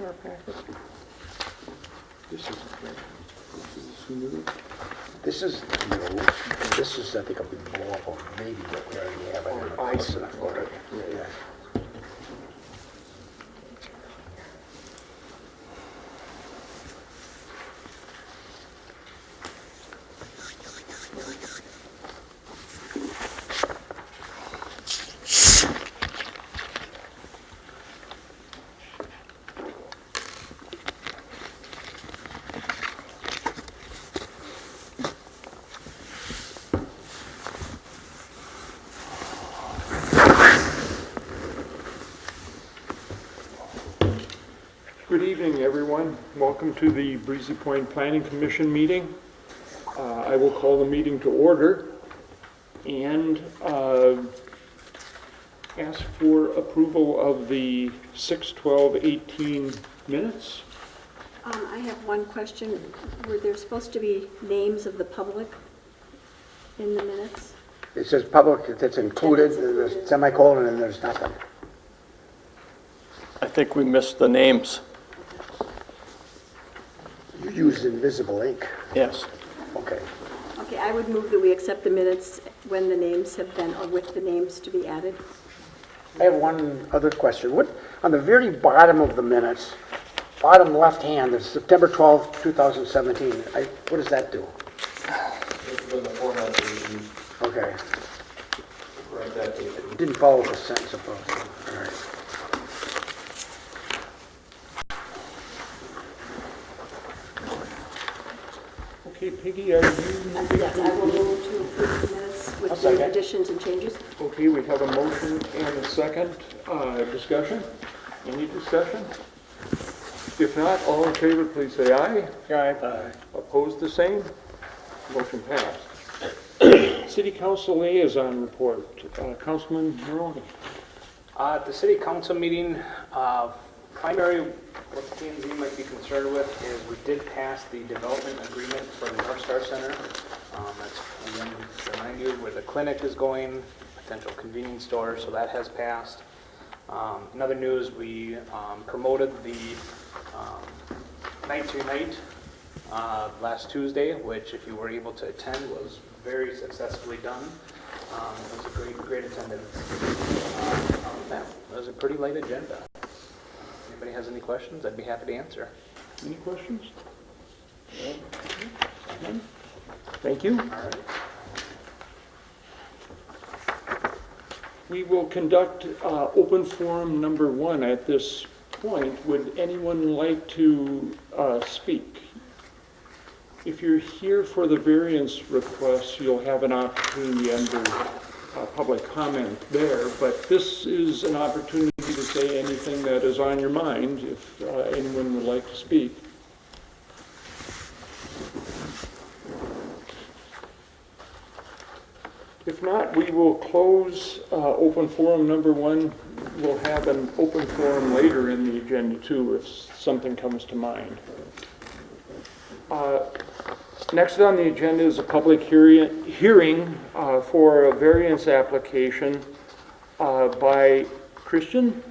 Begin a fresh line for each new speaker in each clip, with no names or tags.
our packet? This is new.
This is new. This is, I think, a big blow up of maybe what we already have.
I see.
Okay. Yeah.
Good evening, everyone. Welcome to the Breezy Point Planning Commission meeting. I will call the meeting to order and ask for approval of the 6/12/18 minutes.
I have one question. Were there supposed to be names of the public in the minutes?
It says public, that's included, there's a semicolon, and there's nothing.
I think we missed the names.
You used invisible ink.
Yes.
Okay.
Okay, I would move that we accept the minutes when the names have been, or with the names to be added.
I have one other question. What, on the very bottom of the minutes, bottom left hand, there's September 12th, 2017. What does that do?
It's been the format that we used
Okay.
to write that date.
It didn't follow the sentence above. So, all right.
Okay, Peggy, are you moving?
Yes, I will move to approve the minutes with
second.
the additions and changes.
Okay, we have a motion and a second. Discussion? Any discussion? If not, all in favor, please say aye.
Aye.
Opposed, the same? Motion passed. City Council Liaison Report. Councilman Maroney.
At the city council meeting, primary what the P&Z might be concerned with is we did pass the development agreement for the North Star Center. That's, again, to remind you where the clinic is going, potential convenience store, so that has passed. In other news, we promoted the Night to Night last Tuesday, which, if you were able to attend, was very successfully done. It was a great attendance. That was a pretty light agenda. Anybody has any questions, I'd be happy to answer.
Any questions? None? Thank you.
All right.
We will conduct open forum number 1 at this point. Would anyone like to speak? If you're here for the variance request, you'll have an opportunity under public comment there, but this is an opportunity to say anything that is on your mind if anyone would like to speak. If not, we will close open forum number 1. We'll have an open forum later in the agenda too if something comes to mind. Next on the agenda is a public hearing for a variance application by Christian.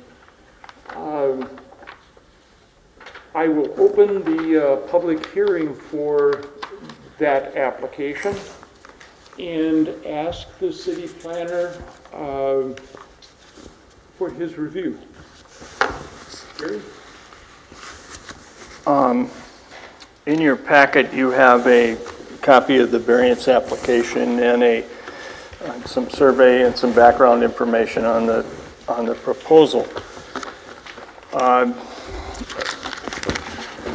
I will open the public hearing for that application and ask the city planner for his review. Gary?
In your packet, you have a copy of the variance application and some survey and some background information on the proposal.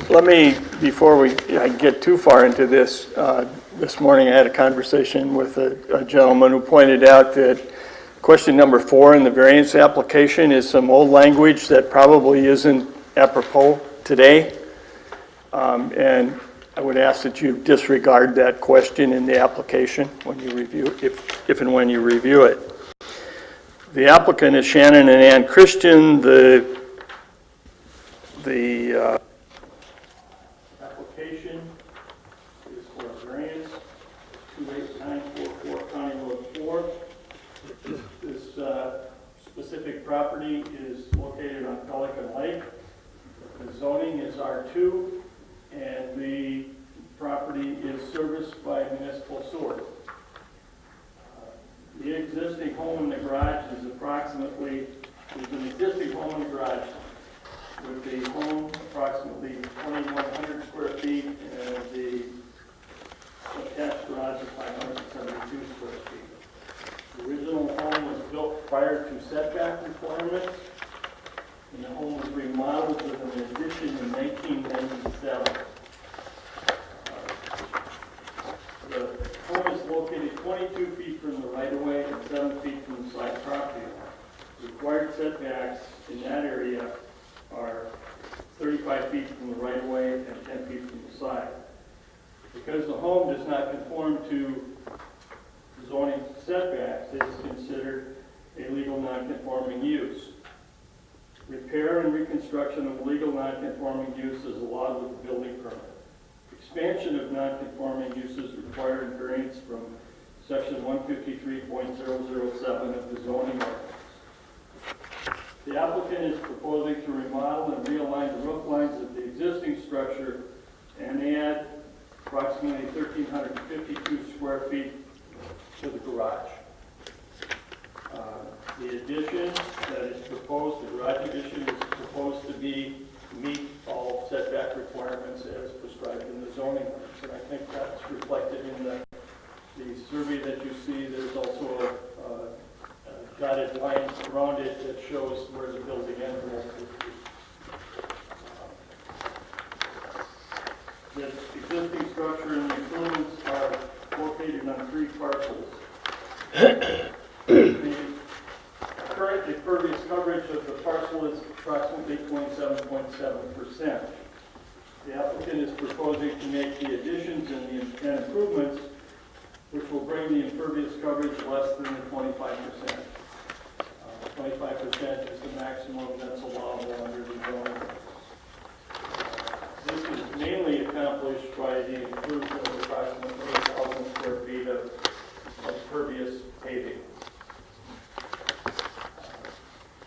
Let me, before I get too far into this, this morning I had a conversation with a gentleman who pointed out that question number 4 in the variance application is some old language that probably isn't apropos today. And I would ask that you disregard that question in the application when you review, if and when you review it. The applicant is Shannon and Ann Christian. The application is for a variance, 28944 County Road 4. This specific property is located on Pelican Lake. This zoning is R2, and the property is serviced by municipal sewer. The existing home in the garage is approximately, there's an existing home in the garage with the home approximately 2,100 square feet and the attached garage is 572 square feet. The original home was built prior to setback requirements, and the home was remodeled with an addition in 1997. The home is located 22 feet from the right-of-way and 7 feet from the side property line. Required setbacks in that area are 35 feet from the right-of-way and 10 feet from the side. Because the home does not conform to zoning setbacks, it is considered a legal non-conforming use. Repair and reconstruction of legal non-conforming use is allowed with a building permit. Expansion of non-conforming uses required variance from section 153.007 of the zoning ordinance. The applicant is proposing to remodel and realign the roof lines of the existing structure and add approximately 1,352 square feet to the garage. The addition that is proposed, the garage addition is proposed to meet all setback requirements as prescribed in the zoning ordinance. And I think that's reflected in the survey that you see. There's also a dotted line around it that shows where the building envelope would be. The existing structure and the improvements are located on 3 parcels. The current impervious coverage of the parcel is approximately 27.7%. The applicant is proposing to make the additions and the improvements, which will bring the impervious coverage less than the 25%. 25% is the maximum that's allowable under the zoning. This is mainly accomplished by the inclusion of approximately 8,000 square feet of impervious paving.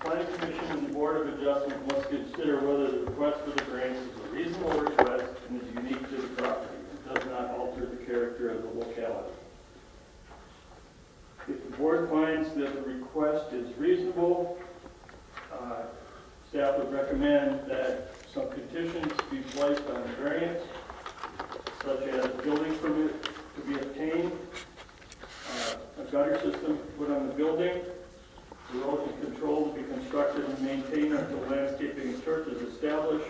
Planning Commission and the Board of Adjustment must consider whether the request for the variance is a reasonable request and is unique to the property. It does not alter the character of the locality. If the board finds that the request is reasonable, staff would recommend that some conditions be placed on the variance, such as building permit to be obtained, a gutter system put on the building, erosion control to be constructed and maintained until landscaping and turf is established.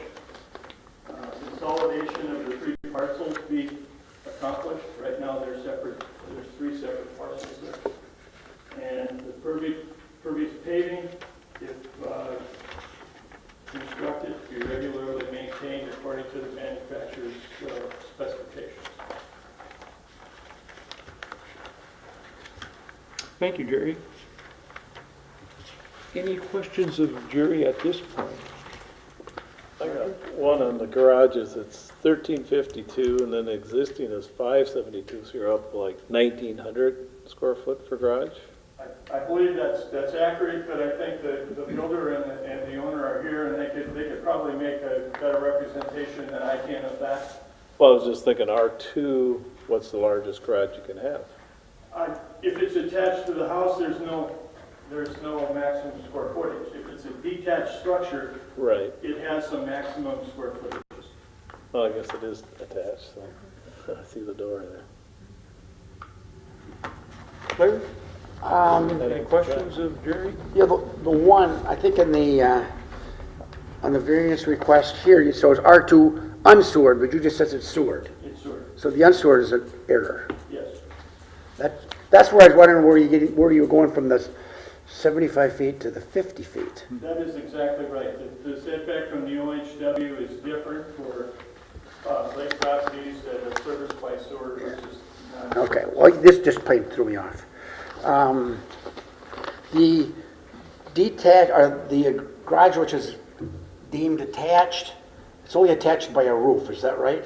Consolidation of the 3 parcels be accomplished. Right now they're separate. There's 3 separate parcels there. And the pervious paving, if constructed, to be regularly maintained according to the manufacturer's specifications.
Thank you, Jerry. Any questions of Jerry at this point?
I got one on the garages, it's 1,352, and then the existing is 572, so you're up like 1,900 square foot for garage?
I believe that's accurate, but I think the builder and the owner are here, and they could probably make a better representation than I can of that.
Well, I was just thinking R2, what's the largest garage you can have?
If it's attached to the house, there's no maximum square footage. If it's a detached structure,
Right.
it has some maximum square footage.
Well, I guess it is attached, so I see the door there.
Claire? Any questions of Jerry?
Yeah, the one, I think in the, on the variance request here, it shows R2 unsewered, but you just said it's sewered.
It's sort of,
So the unsewered is an error.
yes.
That's where I was wondering where you were going from the 75 feet to the 50 feet.
That is exactly right. The setback from the OHW is different for lake properties that are serviced by sewer versus non.
Okay, well, this just plain threw me off. The detached, or the garage which is deemed attached, it's only attached by a roof, is that right?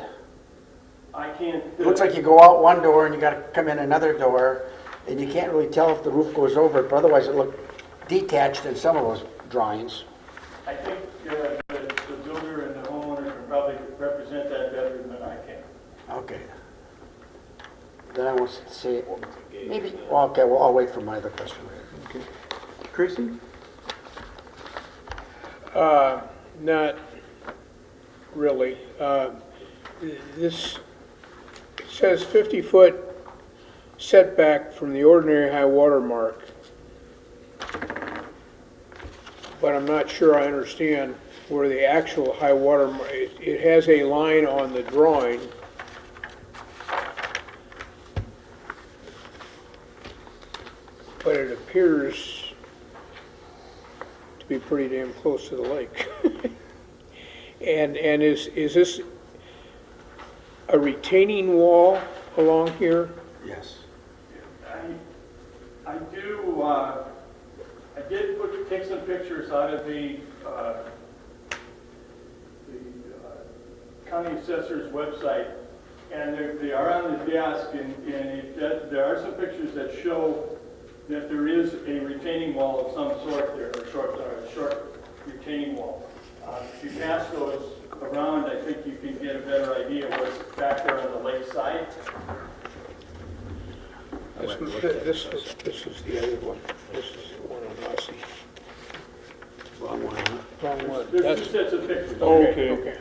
I can't.
It looks like you go out one door and you gotta come in another door, and you can't really tell if the roof goes over it, but otherwise it looked detached in some of those drawings.
I think the builder and the homeowner
Okay. Then I want to say, maybe, well, okay, well, I'll wait for my other question.
Tracy?
Not really. This says 50-foot setback from the ordinary high water mark. But I'm not sure I understand where the actual high water, it has a line on the drawing. But it appears to be pretty damn close to the lake. And is this a retaining wall along here?
Yes.
I do, I did take some pictures out of the county assessor's website, and they are on the desk, and there are some pictures that show that there is a retaining wall of some sort there, or short retaining wall. If you pass those around, I think you can get a better idea of what's back there on the lake side.
This is the other one. This is the one on Lassie.
Wrong one, huh?
Wrong one.
There's
That's,
two sets of pictures.
okay.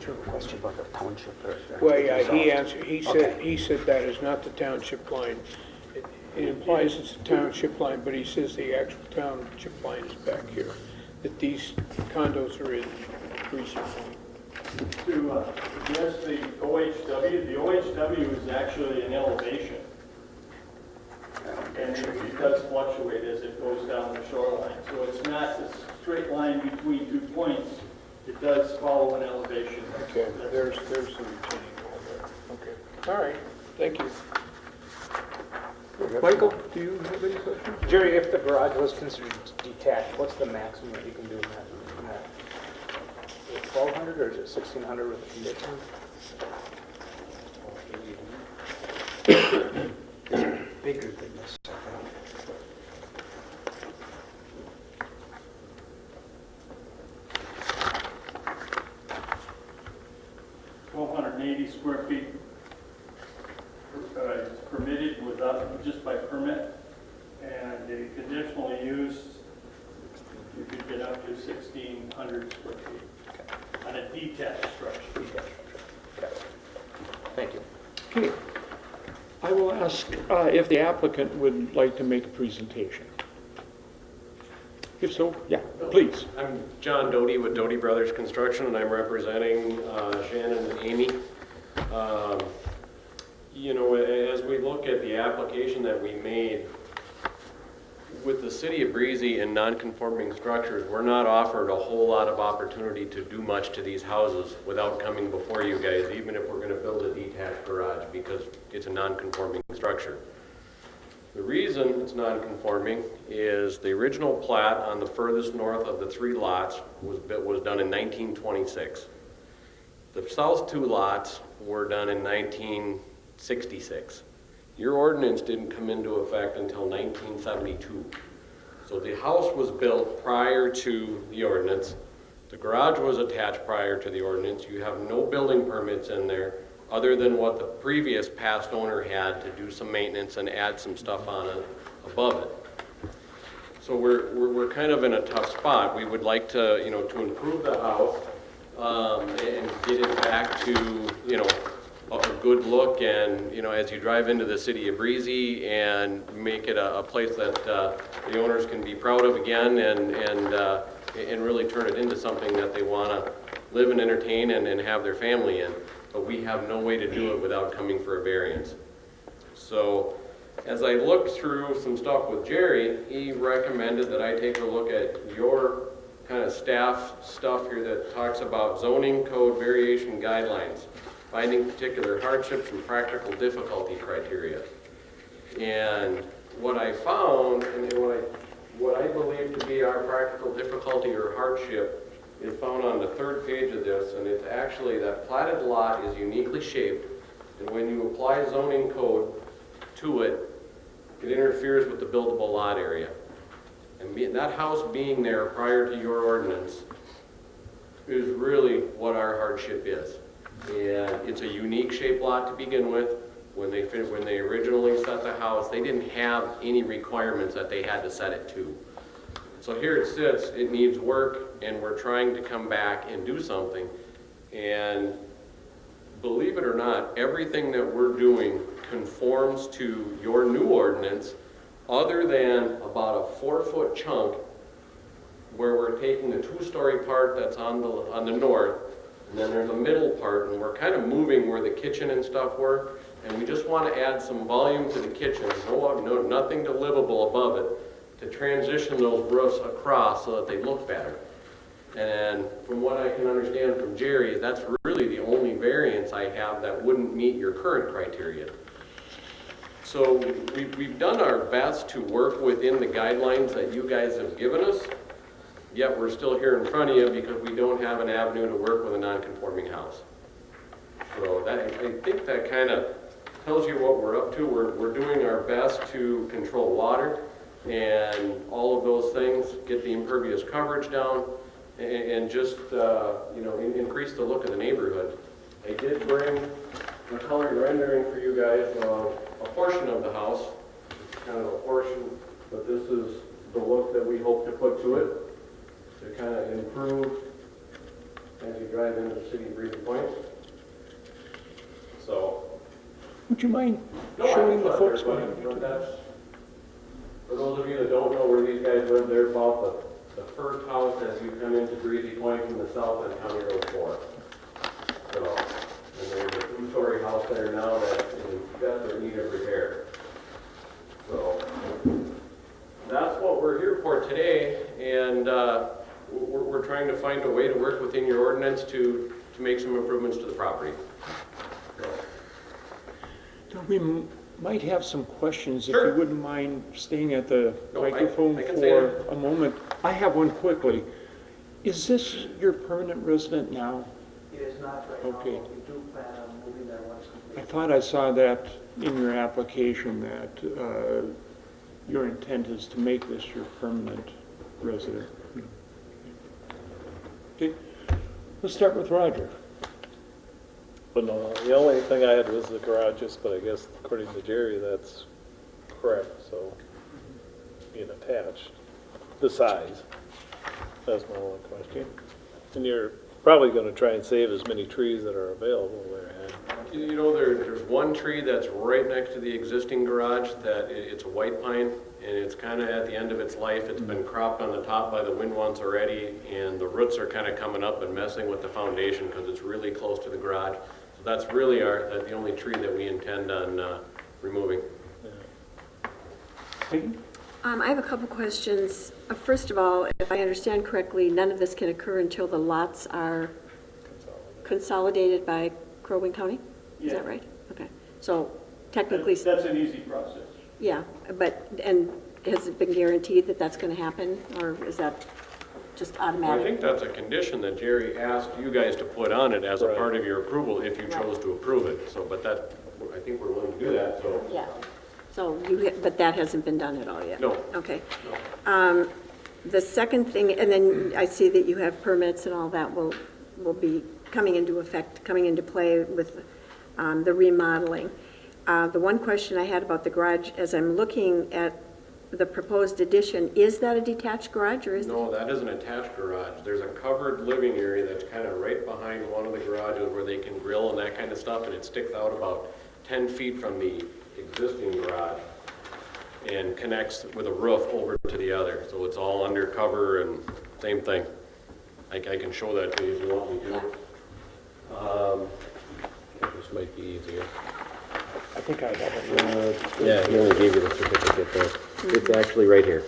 Sure, question about the township there.
Well, yeah, he answered,
Okay.
he said that is not the township line. It implies it's a township line, but he says the actual township line is back here, that these condos are in Breezy.
To address the OHW is actually an elevation. And it does fluctuate as it goes down the shoreline. So it's not a straight line between 2 points. It does follow an elevation.
Okay, there's the retaining wall there. Okay, all right, thank you.
Michael, do you have any questions?
Jerry, if the garage was considered detached, what's the maximum that you can do in that? Is it 1,200 or is it 1,600 with the condition?
Bigger than this.
1,280 square feet is permitted without, just by permit. And the conditional use, you could get up to 1,600 square feet on a detached structure.
Thank you.
Okay. I will ask if the applicant would like to make a presentation. If so, yeah, please.
I'm John Doty with Doty Brothers Construction, and I'm representing Shannon and Amy. You know, as we look at the application that we made, with the city of Breezy and non-conforming structures, we're not offered a whole lot of opportunity to do much to these houses without coming before you guys, even if we're going to build a detached garage, because it's a non-conforming structure. The reason it's non-conforming is the original plat on the furthest north of the 3 lots was done in 1926. The south 2 lots were done in 1966. Your ordinance didn't come into effect until 1972. So the house was built prior to the ordinance. The garage was attached prior to the ordinance. You have no building permits in there other than what the previous past owner had to do some maintenance and add some stuff on it above it. So we're kind of in a tough spot. We would like to, you know, to improve the house and get it back to, you know, a good look, and you know, as you drive into the city of Breezy, and make it a place that the owners can be proud of again, and really turn it into something that they want to live and entertain and have their family in. But we have no way to do it without coming for a variance. So as I looked through some stuff with Jerry, he recommended that I take a look at your kind of staff stuff here that talks about zoning code variation guidelines, finding particular hardships and practical difficulty criteria. And what I found, and what I believe to be our practical difficulty or hardship, is found on the 3rd page of this, and it's actually that platted lot is uniquely shaped, and when you apply zoning code to it, it interferes with the buildable lot area. And that house being there prior to your ordinance is really what our hardship is. And it's a unique shaped lot to begin with. When they originally set the house, they didn't have any requirements that they had to set it to. So here it sits, it needs work, and we're trying to come back and do something. And believe it or not, everything that we're doing conforms to your new ordinance, other than about a 4-foot chunk where we're taking the 2-story part that's on the north, and then there's a middle part, and we're kind of moving where the kitchen and stuff were, and we just want to add some volume to the kitchen, nothing to livable above it, to transition those roofs across so that they look better. And from what I can understand from Jerry, that's really the only variance I have that wouldn't meet your current criteria. So we've done our best to work within the guidelines that you guys have given us, yet we're still here in front of you because we don't have an avenue to work with a non-conforming house. So I think that kind of tells you what we're up to. We're doing our best to control water and all of those things, get the impervious coverage down, and just increase the look of the neighborhood. I did bring a colored rendering for you guys of a portion of the house. It's kind of a portion, but this is the look that we hope to put to it to kind of improve as you drive into the city of Breezy Point. So,
Would you mind
no,
showing the
I
folks
but
behind you?
that's, for those of you that don't know where these guys live, they're about the first house as you come into Breezy Point from the south on County Road 4. So, and there's a 2-story house there now that is in desperate need of repair. So, that's what we're here for today, and we're trying to find a way to work within your ordinance to make some improvements to the property. So,
We might have some questions, if
Sure.
you wouldn't mind staying at the
No, I
microphone
can stay
for a moment. I have one quickly. Is this your permanent resident now?
It is not right now,
Okay.
but we do plan on moving there once
I
complete.
thought I saw that in your application, that your intent is to make this your permanent resident. Okay, let's start with Roger.
But no, the only thing I had was the garages, but I guess according to Jerry, that's correct, so being attached, the size, that's my only question. And you're probably gonna try and save as many trees that are available there.
there's one tree that's right next to the existing garage that it's a white pine, and it's kind of at the end of its life. It's been cropped on the top by the wind once already, and the roots are kind of coming up and messing with the foundation because it's really close to the garage. So that's really the only tree that we intend on removing.
Peggy?
I have a couple questions. First of all, if I understand correctly, none of this can occur until the lots are consolidated by Crow Wing County? Is that right? Okay. So technically,
That's an easy process.
yeah, and has it been guaranteed that that's going to happen, or is that just
I
automatic?
think that's a condition that Jerry asked you guys to put on it as a
Right.
part of your approval if you chose to approve it. So, but I think we're willing to do that, so.
Yeah. So but that hasn't been done at all yet?
No.
Okay. The second thing, and then I see that you have permits and all that will be coming into effect, coming into play with the remodeling. The one question I had about the garage, as I'm looking at the proposed addition, is that a detached garage, or is it?
No, that is an attached garage. There's a covered living area that's kind of right behind one of the garages where they can grill and that kind of stuff, and it sticks out about 10 feet from the existing garage and connects with a roof over to the other. So it's all undercover and same thing. I can show that to you if you want me to. This might be easier.
I think I have it.
Yeah, he only gave you the certificate there. It's actually right here.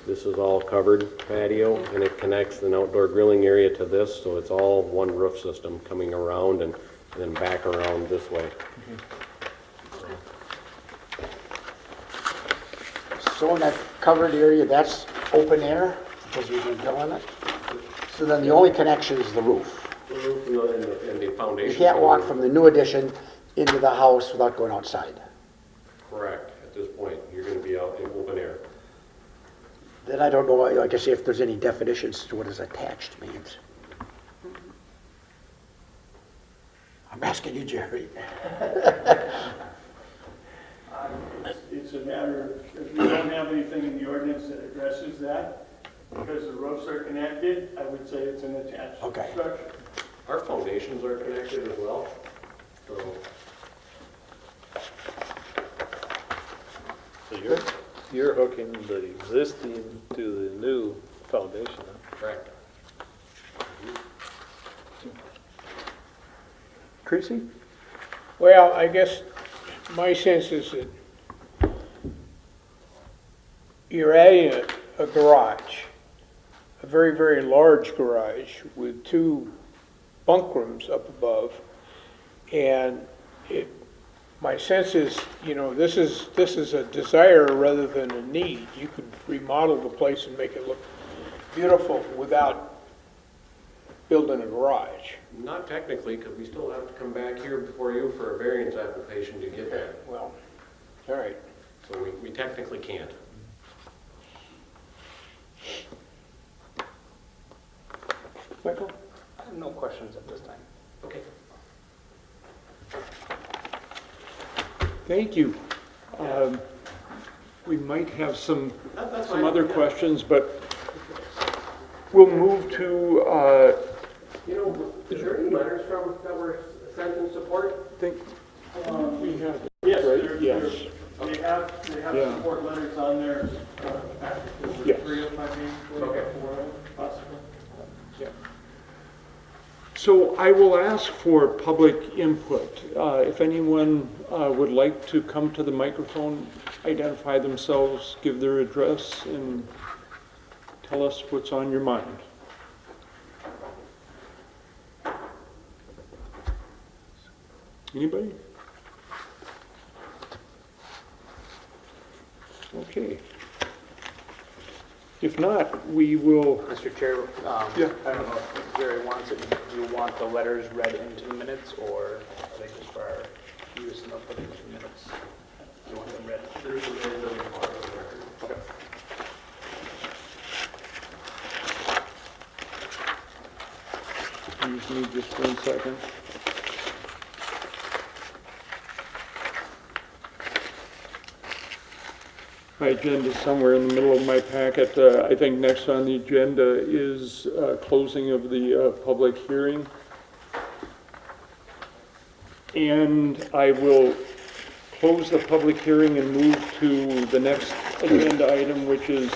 This is all covered patio, and it connects an outdoor grilling area to this, so it's all one roof system coming around and then back around this way.
So in that covered area, that's open air, because we've been drilling it? So then the only connection is the roof.
The roof and the foundation.
You can't walk from the new addition into the house without going outside.
Correct. At this point, you're going to be out in open air.
Then I don't know, like I say, if there's any definitions to what is attached means. I'm asking you, Jerry.
It's a matter of, we don't have anything in the ordinance that addresses that. Because the roofs are connected, I would say it's an attached
Okay.
structure.
Our foundations are connected as well, so.
So you're hooking the existing to the new foundation, huh?
Correct.
Tracy?
Well, I guess my sense is that you're adding a garage, a very, very large garage with 2 bunk rooms up above. And my sense is, you know, this is a desire rather than a need. You could remodel the place and make it look beautiful without building a garage.
Not technically, because we still have to come back here before you for a variance application to get that.
Well, all right.
So we technically can't.
Michael?
I have no questions at this time.
Okay.
Thank you. We might have some
That's
some
fine,
other
yeah.
questions, but we'll move to,
You know, is there any letters that were sent in support?
think, we have,
Yes,
right? Yes.
they have
Yeah.
support letters on there.
Yes.
3 of my names,
Okay.
4 of them, possibly.
So I will ask for public input. If anyone would like to come to the microphone, identify themselves, give their address, and tell us what's on your mind. Anybody? Okay. If not, we will,
Mr. Chair,
Yeah.
I don't know if Jerry wants it, do you want the letters read into the minutes, or are they just for our use and they'll put it into the minutes? Do you want them read? Okay.
excuse me just 1 second. My agenda is somewhere in the middle of my packet. I think next on the agenda is closing of the public hearing. And I will close the public hearing and move to the next agenda item, which is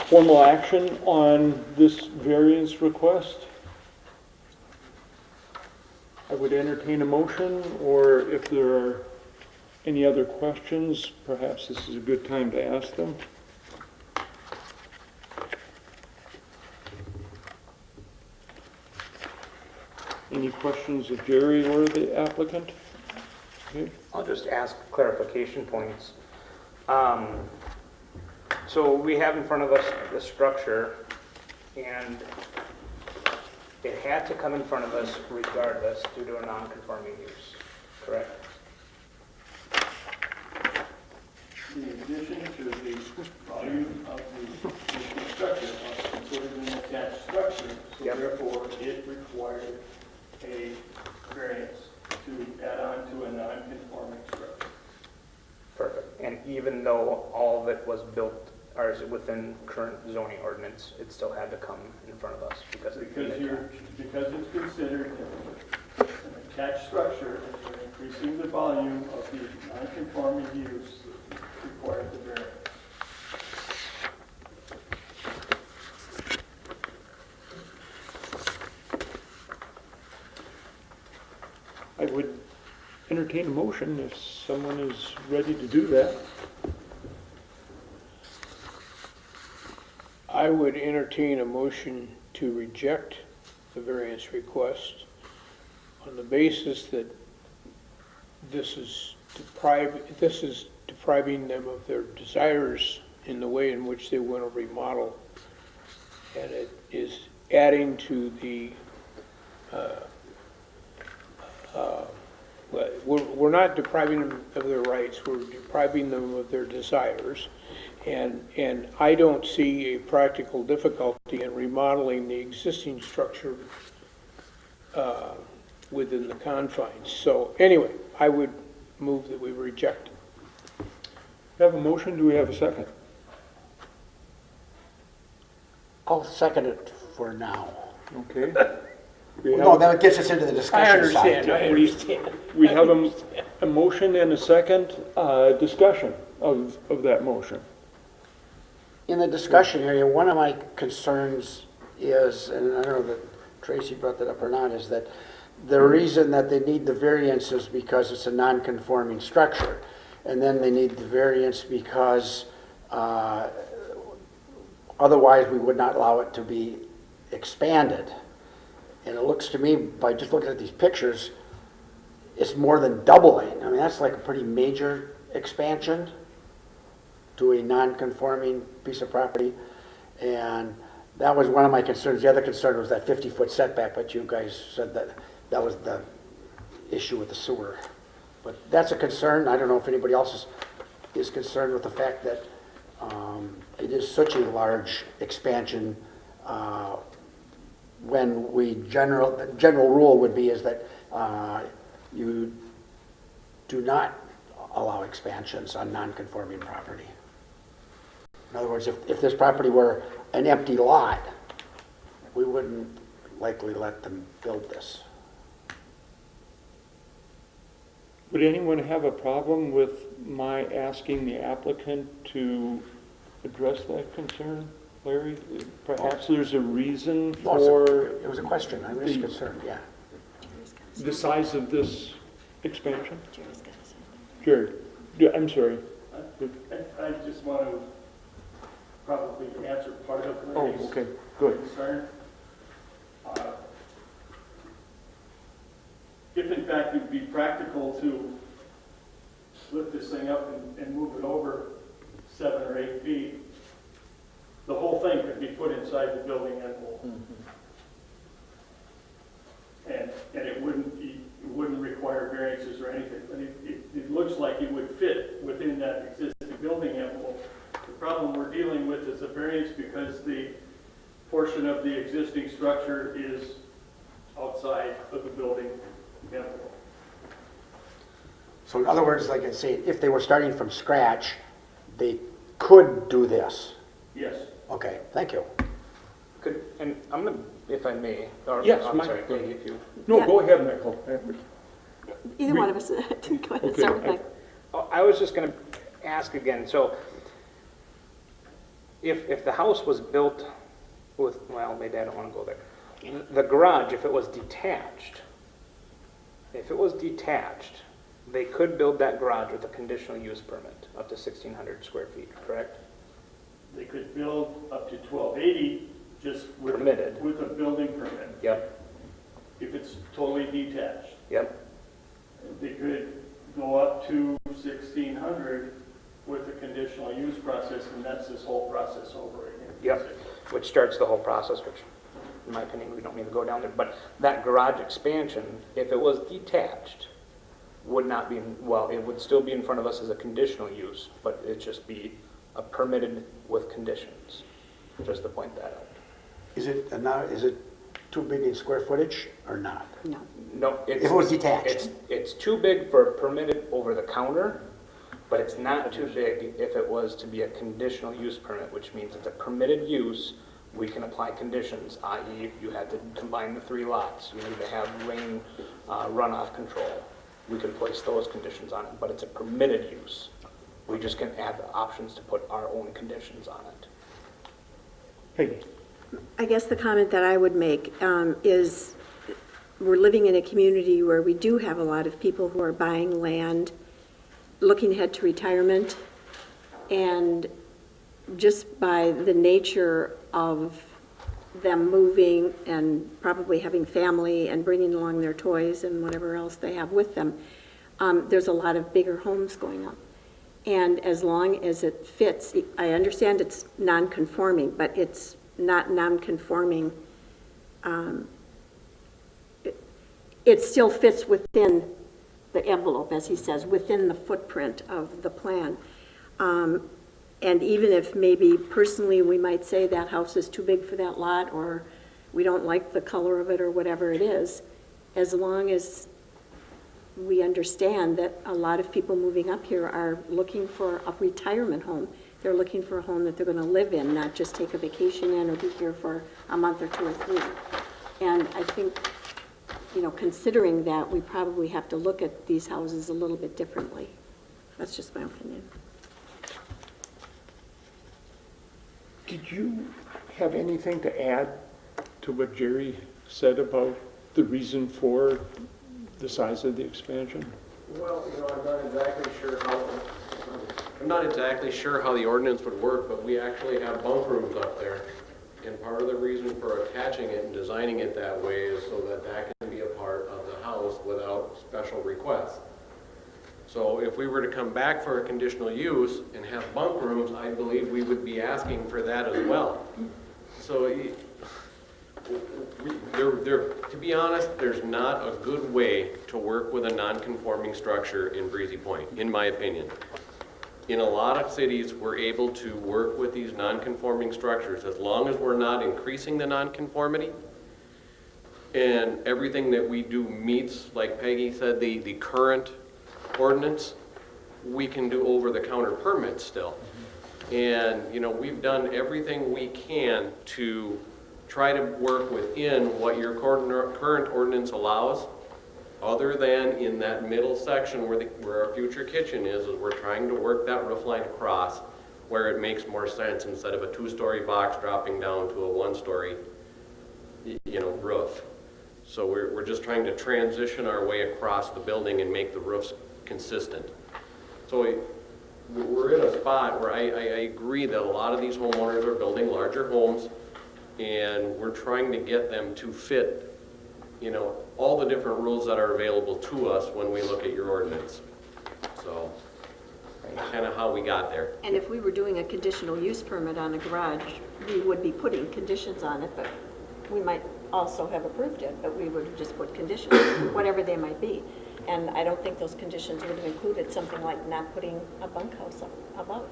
formal action on this variance request. I would entertain a motion, or if there are any other questions, perhaps this is a good time to ask them. Any questions of Jerry or the applicant? Okay.
I'll just ask clarification points. So we have in front of us the structure, and it had to come in front of us regardless due to a non-conforming use, correct?
In addition to the volume of the structure, was considered an attached structure, so
Yep.
therefore it required a variance to add on to a non-conforming structure.
Perfect. And even though all of it was built, or is within current zoning ordinance, it still had to come in front of us because it
Because it's considered an attached structure, and you're increasing the volume of the non-conforming use required the variance.
I would entertain a motion if someone is ready to do that.
I would entertain a motion to reject the variance request on the basis that this is depriving them of their desires in the way in which they want to remodel. And it is adding to the, we're not depriving them of their rights, we're depriving them of their desires. And I don't see a practical difficulty in remodeling the existing structure within the confines. So anyway, I would move that we reject it.
Have a motion, do we have a second?
I'll second it for now.
Okay. We
No,
have,
that gets us into the
I
discussion side.
understand, I understand.
we have a motion and a second, discussion of that motion.
In the discussion area, one of my concerns is, and I don't know that Tracy brought that up or not, is that the reason that they need the variance is because it's a non-conforming structure. And then they need the variance because otherwise we would not allow it to be expanded. And it looks to me, by just looking at these pictures, it's more than doubling. I mean, that's like a pretty major expansion to a non-conforming piece of property. And that was one of my concerns. The other concern was that 50-foot setback, but you guys said that that was the issue with the sewer. But that's a concern. I don't know if anybody else is concerned with the fact that it is such a large expansion. When the general rule would be is that you do not allow expansions on non-conforming property. In other words, if this property were an empty lot, we wouldn't likely let them build this.
Would anyone have a problem with my asking the applicant to address that concern, Larry? Perhaps there's a reason
No,
for
it was a question. I was concerned, yeah.
the size of this expansion? Jerry, yeah, I'm sorry.
I just want to probably answer part of
Oh,
Larry's
okay, good.
concern. If in fact it'd be practical to lift this thing up and move it over 7 or 8 feet, the whole thing could be put inside the building envelope. And it wouldn't require variances or anything, but it looks like it would fit within that existing building envelope. The problem we're dealing with is a variance because the portion of the existing structure is outside of the building envelope.
So in other words, like I say, if they were starting from scratch, they could do this.
Yes.
Okay, thank you.
Could, and I'm gonna, if I may, or,
Yes,
I'm
Mike,
sorry,
go
Peggy, if you.
No,
Yeah.
go ahead, Michael.
Either one of us, go ahead,
Okay,
start with Mike.
Oh, I was just gonna ask again, so if the house was built with, well, maybe I don't wanna go there. The garage, if it was detached, they could build that garage with a conditional use permit up to 1,600 square feet, correct?
They could build up to 1,280 just with,
Permitted.
with a building permit,
Yep,
if it's totally detached.
yep,
They could go up to 1,600 with a conditional use process, and that's this whole process over again.
yep, which starts the whole process, which, in my opinion, we don't need to go down there. But that garage expansion, if it was detached, would not be, well, it would still be in front of us as a conditional use, but it'd just be a permitted with conditions, just to point that out.
Is it too big in square footage or not?
No.
No, it's.
If it was detached.
It's too big for a permitted over the counter, but it's not too big if it was to be a conditional use permit, which means it's a permitted use. We can apply conditions, i.e. you had to combine the 3 lots. You need to have rain runoff control. We can place those conditions on it, but it's a permitted use. We just can add the options to put our own conditions on it.
Peggy?
I guess the comment that I would make is we're living in a community where we do have a lot of people who are buying land, looking ahead to retirement, and just by the nature of them moving and probably having family and bringing along their toys and whatever else they have with them, there's a lot of bigger homes going up. And as long as it fits, I understand it's non-conforming, but it's not non-conforming. It still fits within the envelope, as he says, within the footprint of the plan. And even if maybe personally we might say that house is too big for that lot, or we don't like the color of it, or whatever it is, as long as we understand that a lot of people moving up here are looking for a retirement home. They're looking for a home that they're going to live in, not just take a vacation in or be here for a month or 2 or 3. And I think, considering that, we probably have to look at these houses a little bit differently. That's just my opinion.
Did you have anything to add to what Jerry said about the reason for the size of the expansion?
Well, I'm not exactly sure how the ordinance would work, but we actually have bunk rooms up there. And part of the reason for attaching it and designing it that way is so that that can be a part of the house without special requests. So if we were to come back for a conditional use and have bunk rooms, I believe we would be asking for that as well. So to be honest, there's not a good way to work with a non-conforming structure in Breezy Point, in my opinion. In a lot of cities, we're able to work with these non-conforming structures as long as we're not increasing the non-conformity and everything that we do meets, like Peggy said, the current ordinance, we can do over-the-counter permits still. And, we've done everything we can to try to work within what your current ordinance allows, other than in that middle section where our future kitchen is we're trying to work that roof line across where it makes more sense instead of a 2-story box dropping down to a 1-story, roof. So we're just trying to transition our way across the building and make the roofs consistent. So we're in a spot where I agree that a lot of these homeowners are building larger homes, and we're trying to get them to fit, all the different rules that are available to us when we look at your ordinance. So that's kind of how we got there.
And if we were doing a conditional use permit on a garage, we would be putting conditions on it, but we might also have approved it, but we would have just put conditions, whatever they might be. And I don't think those conditions would have included something like not putting a bunkhouse up above.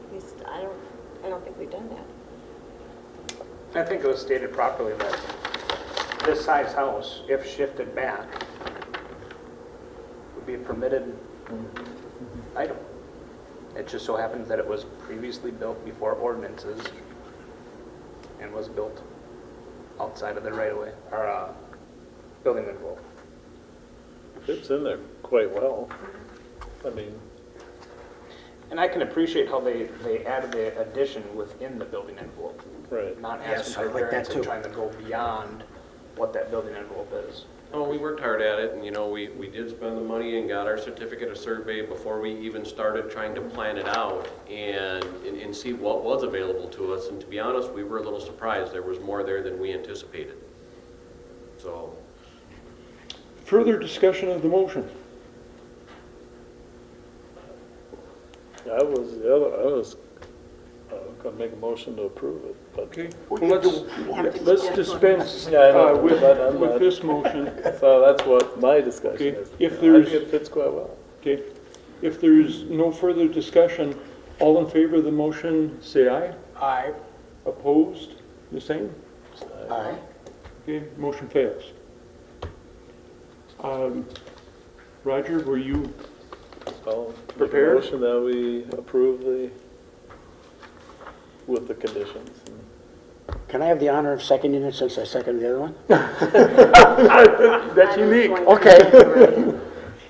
At least I don't think we've done that.
I think it was stated properly that this size house, if shifted back, would be a permitted item. It just so happens that it was previously built before ordinances and was built outside of the right-of-way, or building envelope.
Fits in there quite well. I mean,
And I can appreciate how they added the addition within the building envelope.
right.
Not
Yes,
asking
I
for
like that
variance
too.
and trying to go beyond what that building envelope is.
Oh, we worked hard at it, and we did spend the money and got our certificate of survey before we even started trying to plan it out and see what was available to us. And to be honest, we were a little surprised. There was more there than we anticipated. So,
Further discussion of the motion?
I was gonna make a motion to approve it, but.
Okay,
We
well,
can do-
let's dispense
Yeah, I know,
with
but I'm not-
this motion.
So that's what my discussion
Okay,
is.
if
I
there's-
think it fits quite well.
Okay, if there's no further discussion, all in favor of the motion, say aye.
Aye.
Opposed, the same?
Aye.
Okay, motion fails. Roger, were you,
I'll make a
Prepared?
motion that we approve with the conditions.
Can I have the honor of seconding it since I seconded the other one?
that's unique.
Okay.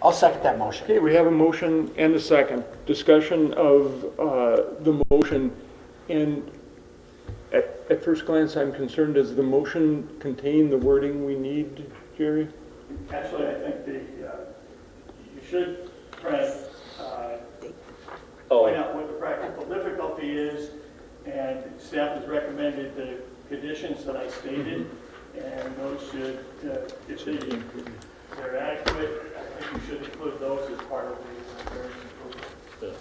I'll second that motion.
Okay, we have a motion and a second. Discussion of the motion, and at first glance, I'm concerned, does the motion contain the wording we need, Jerry?
Actually, I think you should try and point out what the practical difficulty is, and staff has recommended the conditions that I stated, and those should, if they're adequate, I think you should include those as part of the variance approval.
Yes.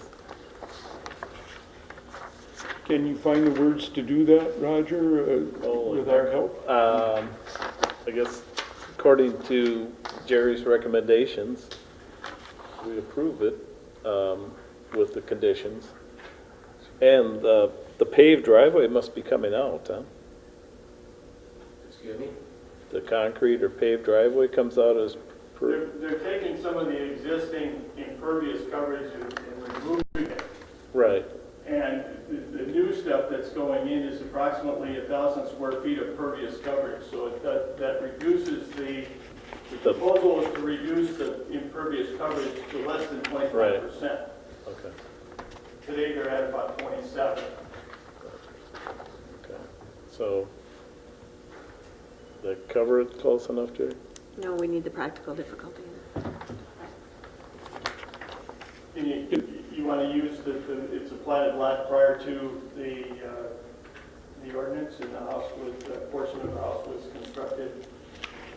Can you find the words to do that, Roger, with our help?
I guess according to Jerry's recommendations, we approve it with the conditions. And the paved driveway must be coming out, huh?
excuse me?
the concrete or paved driveway comes out as
They're taking some of the existing impervious coverage and removing it.
right.
And the new stuff that's going in is approximately 1,000 square feet of pervious coverage. So that reduces the proposal is to reduce the impervious coverage to less than 25%.
Okay.
Today, they're at about 27.
Okay. So, did I cover it close enough, Jerry?
No, we need the practical difficulty.
And you want to use it's a platted lot prior to the ordinance, and the house was, a portion of the house was constructed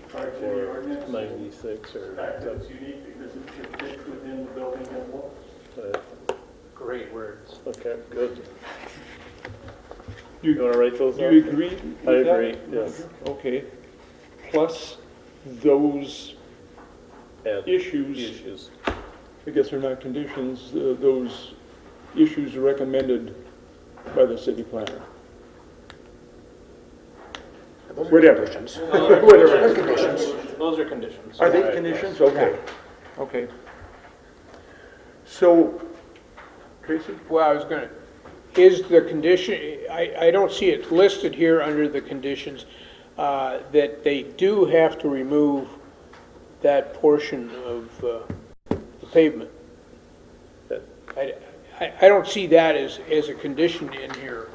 prior to the ordinance.
96 or
In fact, it's unique because it fits within the building envelope.
Great words.
Okay, good. You want to write those
Do
down?
you agree with
I
that?
agree, yes.
Okay. Plus those
Add
issues, I guess they're not conditions, those issues recommended by the city planner.
Those are
Whatever.
conditions.
Whatever.
Conditions.
Those are conditions.
Are they
Right.
conditions? Okay. Okay. So, Tracy?
Well, I was gonna, is the condition, I don't see it listed here under the conditions, that they do have to remove that portion of the pavement. I don't see that as a condition in here.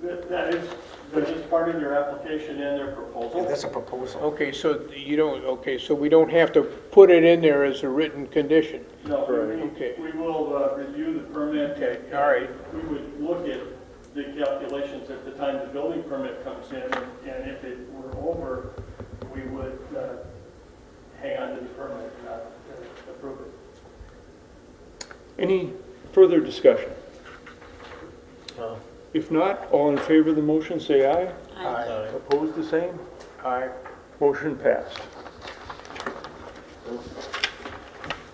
That is part of their application and their proposal.
That's a proposal.
Okay, so you don't, okay, so we don't have to put it in there as a written condition.
No,
Okay.
we will review the permit.
Okay, all right.
We would look at the calculations at the time the building permit comes in, and if it were over, we would hang on to the permit and not approve it.
Any further discussion?
No.
If not, all in favor of the motion, say aye.
Aye.
Opposed, the same?
Aye.
Motion passed.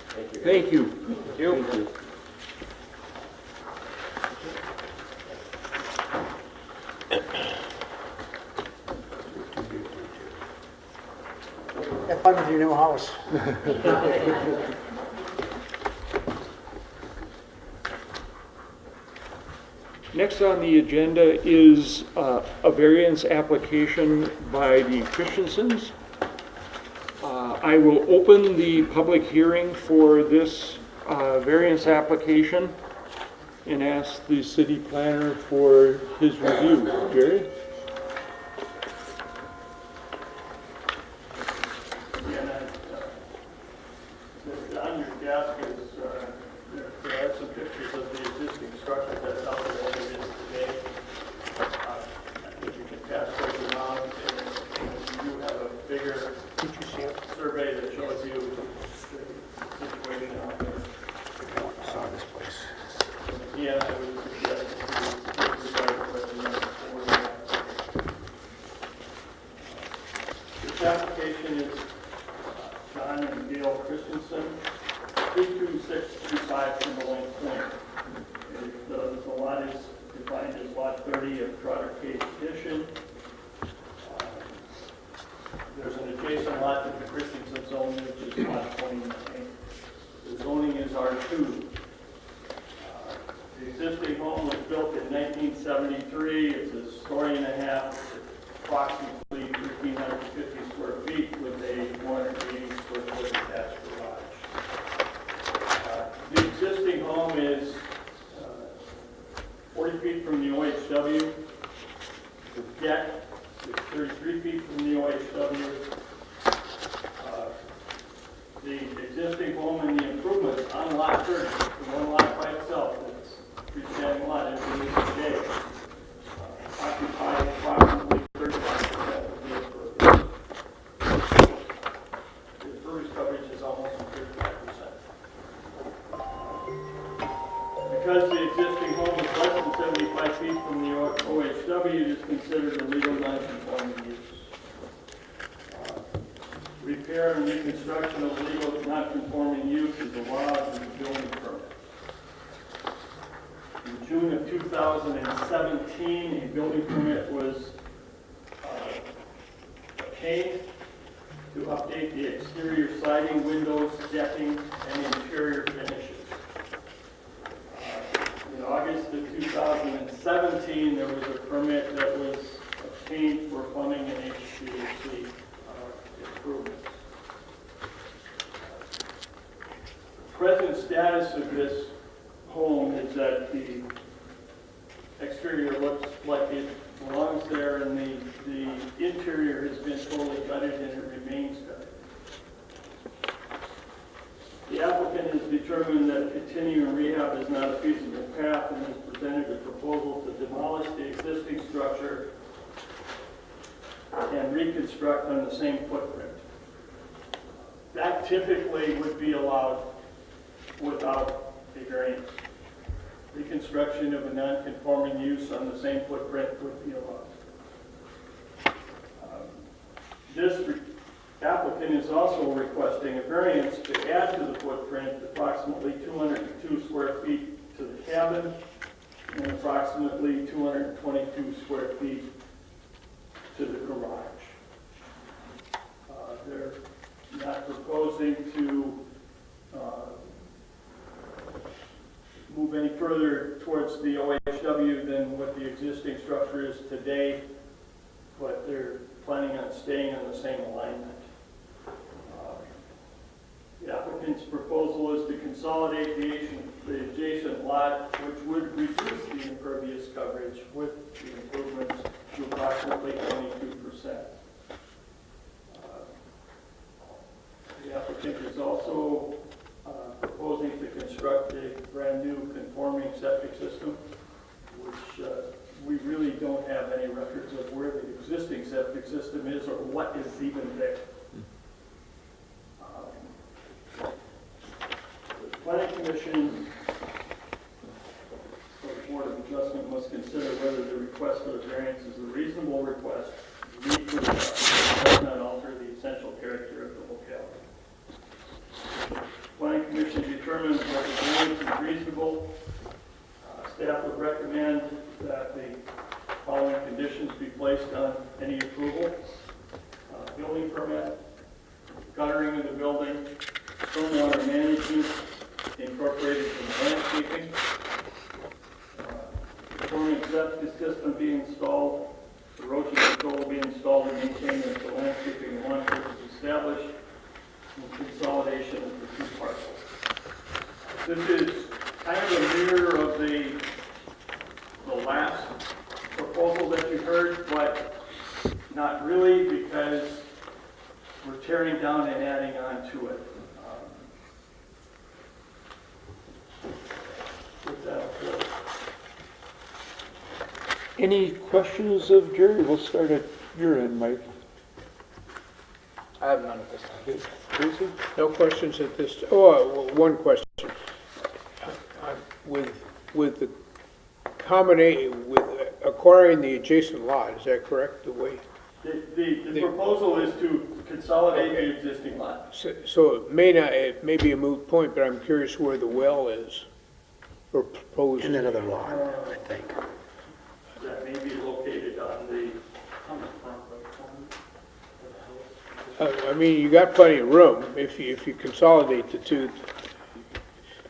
Thank you. Thank you.
Have fun with your new house.
Next on the agenda is a variance application by the Christiansens. I will open the public hearing for this variance application and ask the city planner for his review. Jerry?
On your desk is, there are some pictures of the existing structure that's out there as it is today. I think you can pass those around, and you have a bigger survey that shows you the situation out there.
I saw this place.
Yeah, I would suggest to disregard question number 4. This application is John and Gail Christensen, 32635 Timberland Point. The lot is defined as Lot 30 of Trotter Cave Edition. There's an adjacent lot to the Christensen zone, which is Lot 29. The zoning is R2. The existing home was built in 1973. It's a story and a half, approximately 1,350 square feet with a 480 square foot attached garage. The existing home is 40 feet from the OHW. The deck is 33 feet from the OHW. The existing home and the improvements on Lot 30, the one lot by itself, it's freestanding lot, as it is today, occupy approximately 35% of the impervious. The impervious coverage is almost 35%. Because the existing home is less than 75 feet from the OHW, it is considered a legal non-conforming use. Repair and reconstruction of legal non-conforming use is allowed in the building permit. In June of 2017, a building permit was obtained to update the exterior siding, windows, decking, and interior finishes. In August of 2017, there was a permit that was obtained for plumbing and HVAC improvements. Present status of this home is that the exterior looks like it belongs there, and the interior has been totally gutted and it remains gutted. The applicant has determined that continuing rehab is not a feasible path and has presented a proposal to demolish the existing structure and reconstruct on the same footprint. That typically would be allowed without a variance. Reconstruction of a non-conforming use on the same footprint would be allowed. This applicant is also requesting a variance to add to the footprint approximately 202 square feet to the cabin and approximately 222 square feet to the garage. They're not proposing to move any further towards the OHW than what the existing structure is today, but they're planning on staying on the same alignment. The applicant's proposal is to consolidate the adjacent lot, which would reduce the impervious coverage with the improvements to approximately 22%. The applicant is also proposing to construct a brand new conforming septic system, which we really don't have any records of where the existing septic system is or what is even there. The Planning Commission or the Board of Adjustment must consider whether the request for the variance is a reasonable request, does not alter the essential character of the locality. Planning Commission determines that the variance is reasonable. Staff would recommend that the following conditions be placed on any approval. Building permit, guttering of the building, stormwater management incorporated in landscaping, conforming septic system being installed, erosion control being installed and maintained until landscaping and lawn care is established, and consolidation of the two parcels. This is kind of a mirror of the last proposal that you heard, but not really, because we're tearing down and adding on to it. With that, I'll close.
Any questions of Jerry? We'll start at your end, Mike.
I have none at this time.
Breezy?
No questions at this, oh, one question. With the with acquiring the adjacent lot, is that correct, the way?
The proposal is to consolidate the existing lot.
So it may be a moot point, but I'm curious where the well is, or proposed.
In another lot, I think.
That may be located on the
I mean, you got plenty of room if you consolidate the two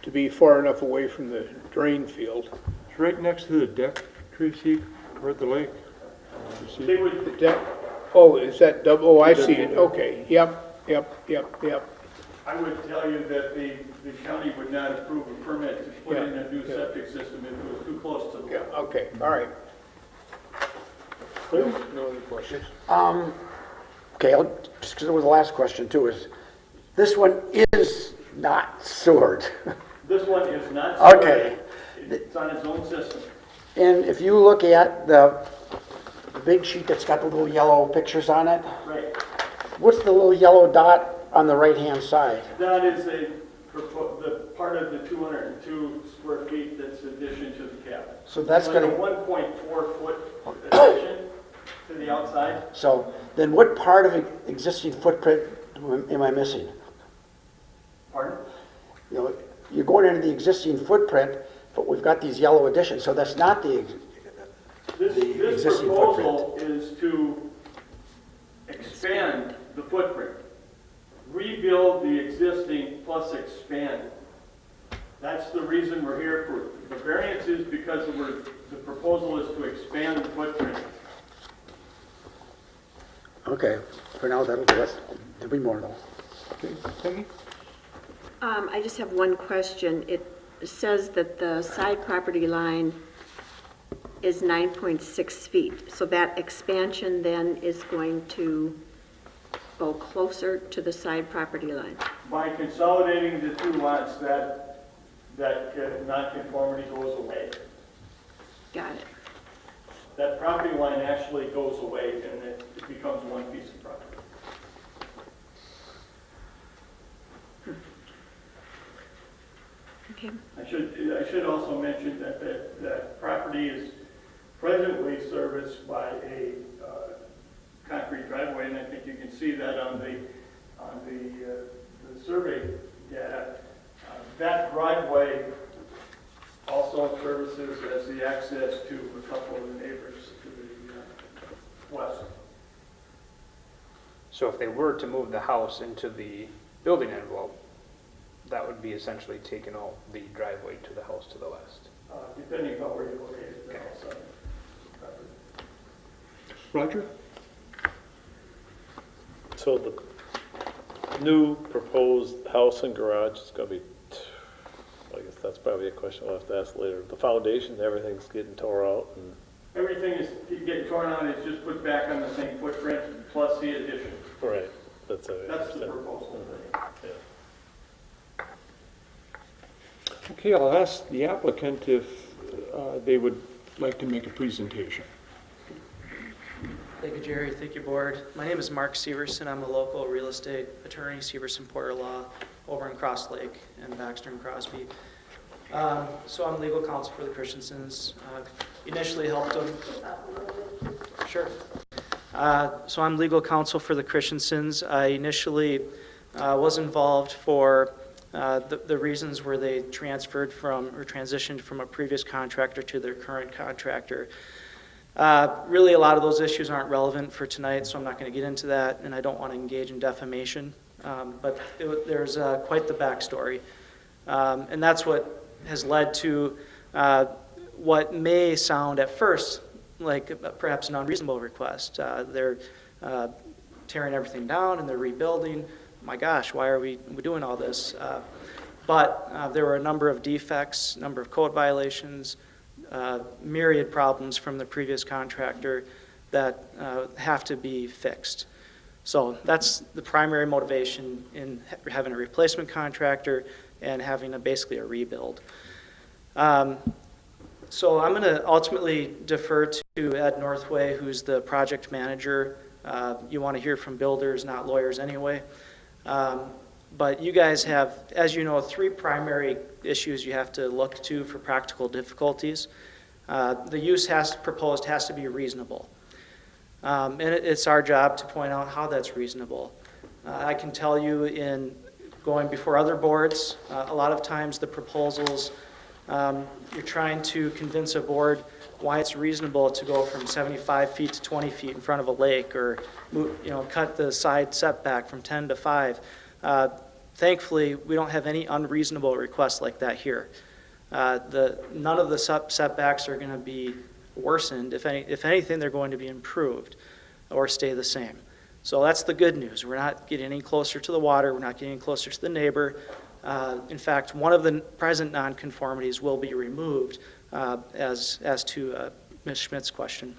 to be far enough away from the drain field.
It's right next to the deck, Tracy, toward the lake. You see?
They would,
The deck, oh, is that double, oh, I see it, okay, yep.
I would tell you that the county would not approve a permit to put in a new septic system if it was too close to the
Yeah,
well.
okay, all right.
Clear?
No other questions?
Okay, just because it was the last question too, is this one is not sewered.
This one is not
Okay.
sewered. It's on its own system.
And if you look at the big sheet that's got the little yellow pictures on it,
Right.
what's the little yellow dot on the right-hand side?
That is the part of the 202 square feet that's addition to the cabin.
So that's
Like a
gonna,
1.4 foot addition to the outside.
so then what part of existing footprint am I missing?
Pardon?
You know, you're going into the existing footprint, but we've got these yellow additions, so that's not
This
existing
proposal is to expand expand the footprint. Rebuild the existing plus expand. That's the reason we're here for the variance is because the proposal is to expand the footprint.
Okay, for now, that'll do it. There'll be more though.
Okay, Peggy?
I just have one question. It says that the side property line is 9.6 feet. So that expansion then is going to go closer to the side property line.
By consolidating the two lots, that nonconformity goes away.
Got it.
That property line actually goes away and it becomes one piece of property.
Okay.
I should also mention that that property is presently serviced by a concrete driveway, and I think you can see that on the survey data. That driveway also services as the access to a couple of the neighbors to the west.
So if they were to move the house into the building envelope, that would be essentially taking out the driveway to the house to the west.
Depending on where you're located, they're also covered.
Roger?
So the new proposed house and garage is gonna be, I guess that's probably a question we'll have to ask later. The foundation, everything's getting tore out and,
Everything is getting torn out, it's just put back on the same footprint plus the addition.
right, that's a.
That's the proposal.
Yeah.
Okay, I'll ask the applicant if they would like to make a presentation.
Thank you, Jerry. Thank you, board. My name is Mark Severson. I'm a local real estate attorney, Severson Porter Law, over in Cross Lake and Baxter and Crosby. So I'm legal counsel for the Christensens. Initially helped them. Sure. So I'm legal counsel for the Christensens. I initially was involved for the reasons where they transferred from or transitioned from a previous contractor to their current contractor. Really, a lot of those issues aren't relevant for tonight, so I'm not going to get into that, and I don't want to engage in defamation. But there's quite the backstory. And that's what has led to what may sound at first like perhaps an unreasonable request. They're tearing everything down and they're rebuilding. My gosh, why are we doing all this? But there were a number of defects, number of code violations, myriad problems from the previous contractor that have to be fixed. So that's the primary motivation in having a replacement contractor and having basically a rebuild. So I'm going to ultimately defer to Ed Northway, who's the project manager. You want to hear from builders, not lawyers anyway. But you guys have, as you know, three primary issues you have to look to for practical difficulties. The use proposed has to be reasonable. And it's our job to point out how that's reasonable. I can tell you in going before other boards, a lot of times the proposals, you're trying to convince a board why it's reasonable to go from 75 feet to 20 feet in front of a lake, or cut the side setback from 10 to 5. Thankfully, we don't have any unreasonable requests like that here. None of the setbacks are going to be worsened. If anything, they're going to be improved or stay the same. So that's the good news. We're not getting any closer to the water. We're not getting closer to the neighbor. In fact, one of the present nonconformities will be removed, as to Ms. Schmidt's question.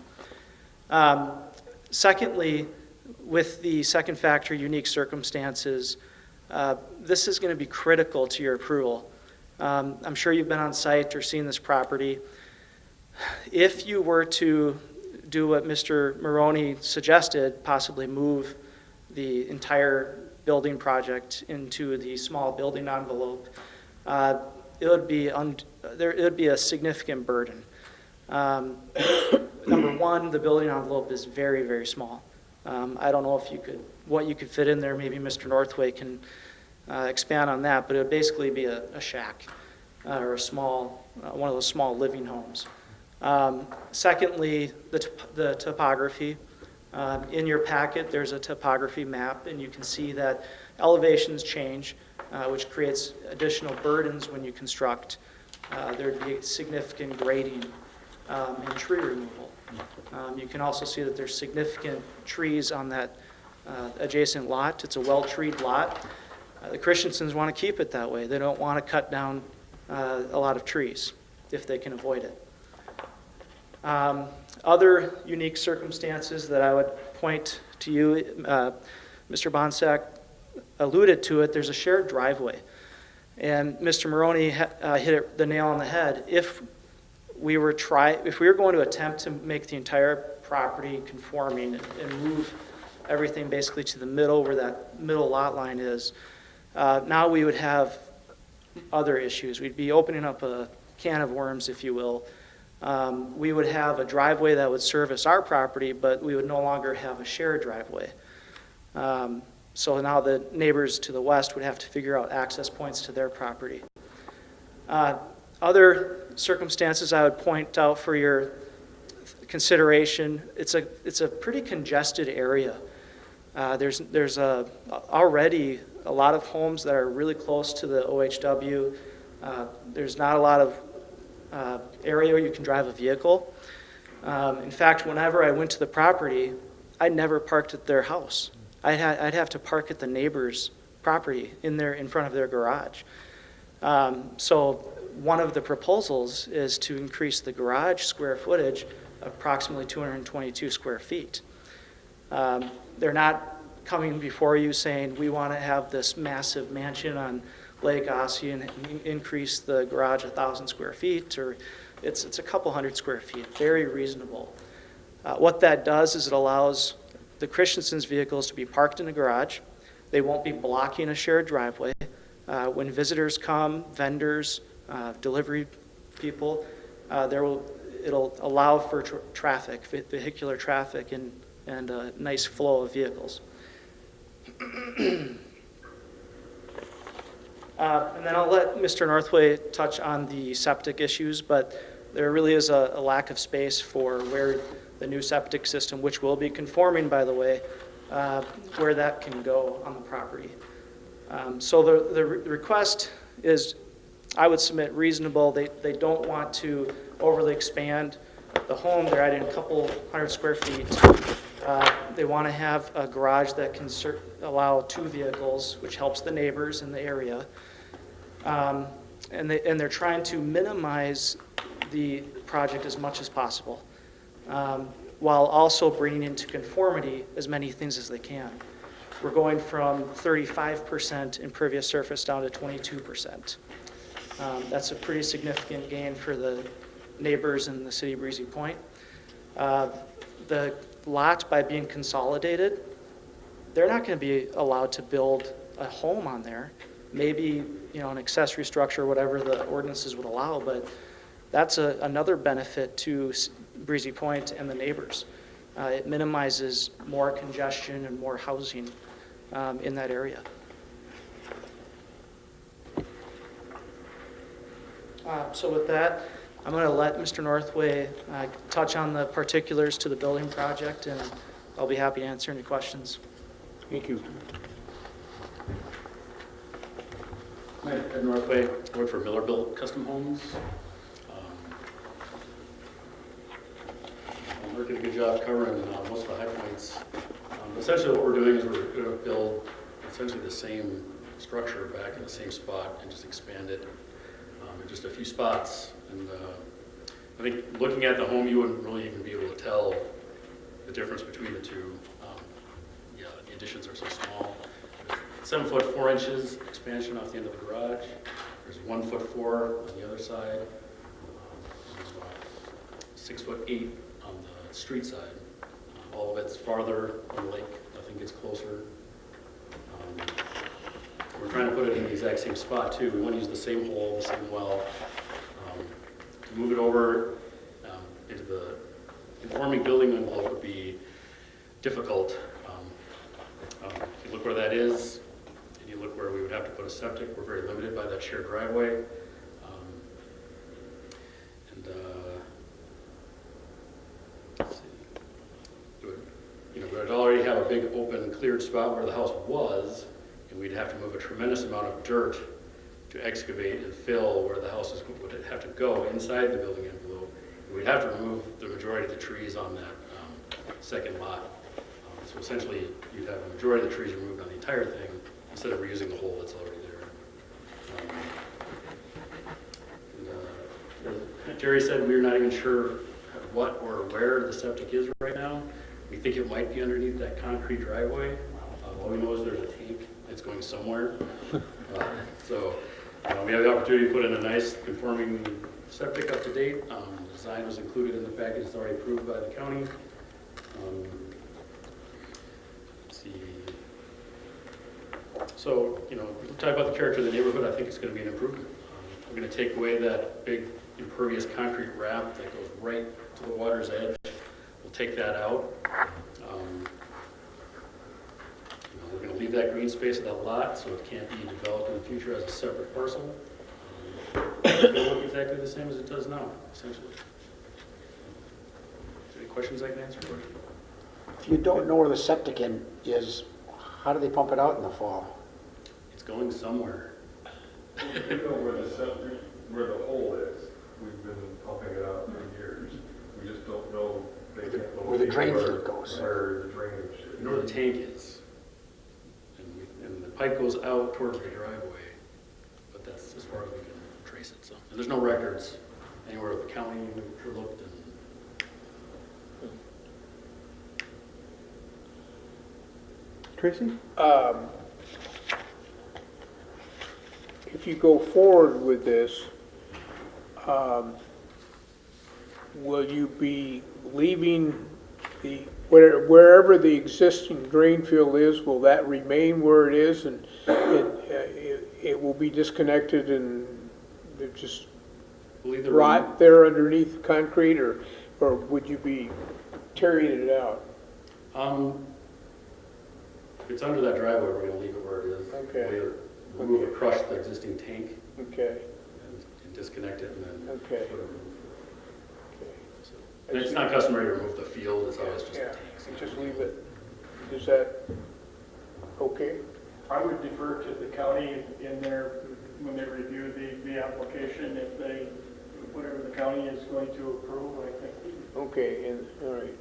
Secondly, with the second factor, unique circumstances, this is going to be critical to your approval. I'm sure you've been on site or seen this property. If you were to do what Mr. Maroney suggested, possibly move the entire building project into the small building envelope, it would be a significant burden. Number one, the building envelope is very, very small. I don't know what you could fit in there. Maybe Mr. Northway can expand on that, but it would basically be a shack or a small, one of those small living homes. Secondly, the topography. In your packet, there's a topography map, and you can see that elevations change, which creates additional burdens when you construct. There'd be significant grading and tree removal. You can also see that there's significant trees on that adjacent lot. It's a well-treed lot. The Christiansens want to keep it that way. They don't want to cut down a lot of trees if they can avoid it. Other unique circumstances that I would point to you, Mr. Bonsack alluded to it, there's a shared driveway. And Mr. Maroney hit the nail on the head. If we were going to attempt to make the entire property conforming and move everything basically to the middle where that middle lot line is, now we would have other issues. We'd be opening up a can of worms, if you will. We would have a driveway that would service our property, but we would no longer have a shared driveway. So now the neighbors to the west would have to figure out access points to their property. Other circumstances I would point out for your consideration, it's a pretty congested area. There's already a lot of homes that are really close to the OHW. There's not a lot of area where you can drive a vehicle. In fact, whenever I went to the property, I never parked at their house. I'd have to park at the neighbor's property in front of their garage. So one of the proposals is to increase the garage square footage approximately 222 square feet. They're not coming before you saying, we want to have this massive mansion on Lake Ossian and increase the garage 1,000 square feet, or it's a couple hundred square feet, very reasonable. What that does is it allows the Christensen's vehicles to be parked in the garage. They won't be blocking a shared driveway. When visitors come, vendors, delivery people, it'll allow for traffic, vehicular traffic, and a nice flow of vehicles. And then I'll let Mr. Northway touch on the septic issues, but there really is a lack of space for where the new septic system, which will be conforming, by the way, where that can go on the property. So the request is, I would submit, reasonable. They don't want to overly expand the home. They're adding a couple hundred square feet. They want to have a garage that can allow 2 vehicles, which helps the neighbors in the area. And they're trying to minimize the project as much as possible, while also bringing into conformity as many things as they can. We're going from 35% impervious surface down to 22%. That's a pretty significant gain for the neighbors in the city of Breezy Point. The lot, by being consolidated, they're not going to be allowed to build a home on there. Maybe, an accessory structure, or whatever the ordinances would allow, but that's another benefit to Breezy Point and the neighbors. It minimizes more congestion and more housing in that area. So with that, I'm going to let Mr. Northway touch on the particulars to the building project, and I'll be happy to answer any questions.
Thank you.
Hi, Ed Northway, work for Miller Built Custom Homes. We're doing a good job covering most of the high points. Essentially what we're doing is we're going to build essentially the same structure back in the same spot and just expand it in just a few spots. And I think looking at the home, you wouldn't really even be able to tell the difference between the two. The additions are so small. 7 foot 4 inches expansion off the end of the garage. There's 1 foot 4 on the other side. 6 foot 8 on the street side. All of it's farther from the lake. Nothing gets closer. We're trying to put it in the exact same spot too. We want to use the same hole, the same well. To move it over into the conforming building envelope would be difficult. If you look where that is, and you look where we would have to put a septic, we're very limited by that shared driveway. Let's see. big open cleared spot where the house was, and we'd have to move a tremendous amount of dirt to excavate and fill where the house would have to go inside the building envelope. And we'd have to remove the majority of the trees on that second lot. So essentially, you'd have the majority of the trees removed on the entire thing instead of reusing the hole that's already there. Jerry said we're not even sure what or where the septic is right now. We think it might be underneath that concrete driveway. All we know is there's a tank that's going somewhere. So we have the opportunity to put in a nice conforming septic up to date. The design was included in the package that's already approved by the county. Let's see. So, we'll talk about the character of the neighborhood. I think it's going to be an improvement. We're going to take away that big impervious concrete wrap that goes right to the water's edge. We'll take that out. We're going to leave that green space of that lot so it can't be developed in the future as a separate parcel. It'll look exactly the same as it does now, essentially. Any questions I can answer?
If you don't know where the septic is, how do they pump it out in the fall?
It's going somewhere.
We know where the hole is. We've been pumping it out for years. We just don't know.
Where the drain field goes.
Where the drainage is.
You know where the tank is. And the pipe goes out towards the driveway, but that's as far as we can trace it. So, and there's no records anywhere with the county we looked.
Tracy? If you go forward with this, will you be leaving wherever the existing drain field is, will that remain where it is and it will be disconnected and it just rot there underneath the concrete, or would you be tearing it out?
If it's under that driveway, we're going to leave it where it is.
Okay.
We'll crush the existing tank.
Okay.
And disconnect it and then
Okay.
put it. And it's not customary to remove the field, it's always just the
Yeah,
tanks.
just leave it. Is that okay?
I would defer to the county in their, when they review the application, if they, whatever the county is going to approve, I think.
Okay, and, all right.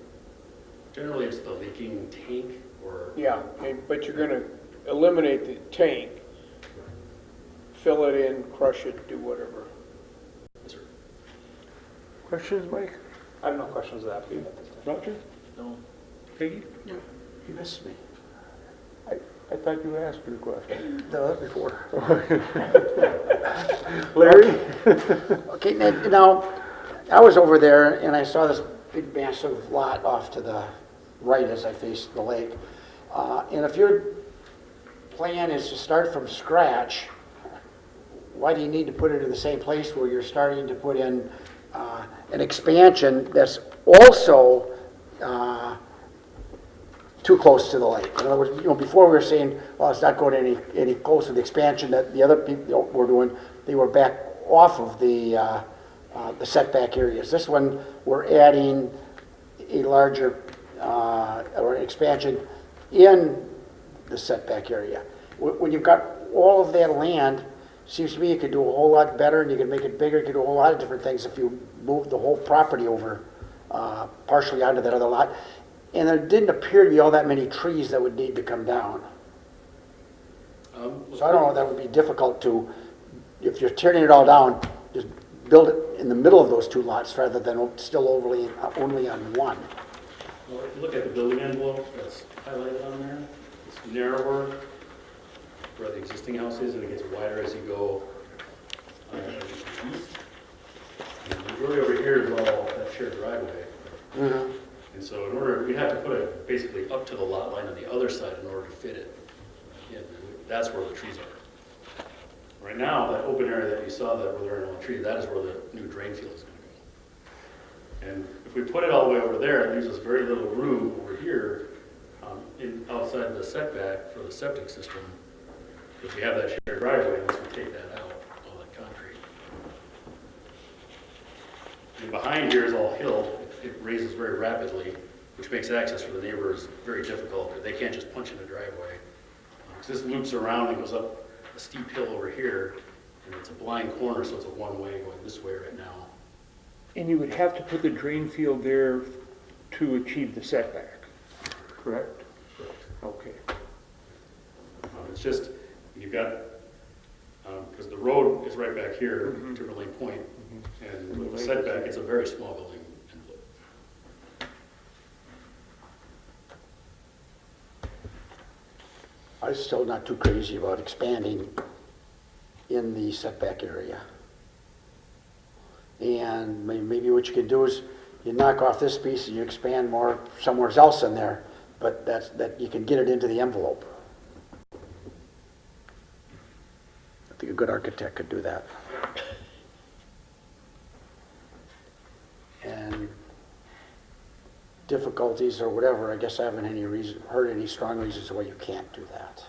Generally, it's the leaking tank or...
Yeah, but you're gonna eliminate the tank, fill it in, crush it, do whatever.
Yes, sir.
Questions, Mike?
I have no questions of that.
Roger?
No.
Peggy?
You missed me.
I thought you asked her a question.
No, before.
Larry?
Okay, now, I was over there and I saw this big massive lot off to the right as I faced the lake. And if your plan is to start from scratch, why do you need to put it in the same place where you're starting to put in an expansion that's also too close to the lake? In other words, before we were saying, well, it's not going any closer to the expansion that the other people were doing. They were back off of the setback areas. This one, we're adding a larger or an expansion in the setback area. When you've got all of that land, seems to me you could do a whole lot better and you could make it bigger. You could do a whole lot of different things if you moved the whole property over partially onto that other lot. And there didn't appear to be all that many trees that would need to come down. So I don't know if that would be difficult to, if you're tearing it all down, just build it in the middle of those two lots rather than still only on one.
Well, if you look at the building envelope that's highlighted on there, it's narrower where the existing house is, and it gets wider as you go east. And the majority over here is all that shared driveway.
Mm-hmm.
And so we'd have to put it basically up to the lot line on the other side in order to fit it. Yeah, that's where the trees are. Right now, that open area that you saw that where there are no trees, that is where the new drain field is going to go. And if we put it all the way over there, it leaves us very little room over here outside the setback for the septic system. If we have that shared driveway, once we take that out, all that concrete. And behind here is all hill. It raises very rapidly which makes access for the neighbors very difficult. They can't just punch in a driveway. 'Cause this loops around and goes up a steep hill over here, and it's a blind corner, so it's a one-way going this way right now.
And you would have to put the drain field there to achieve the setback, correct? Okay.
It's just, you've got, because the road is right back here, Timberlane Point, and with the setback, it's a very small building envelope.
I'm still not too crazy about expanding in the setback area. And maybe what you can do is you knock off this piece and you expand more somewhere else in there, but that you can get it into the envelope. I think a good architect could do that. And difficulties or whatever, I guess I haven't heard any strong reasons why you can't do that.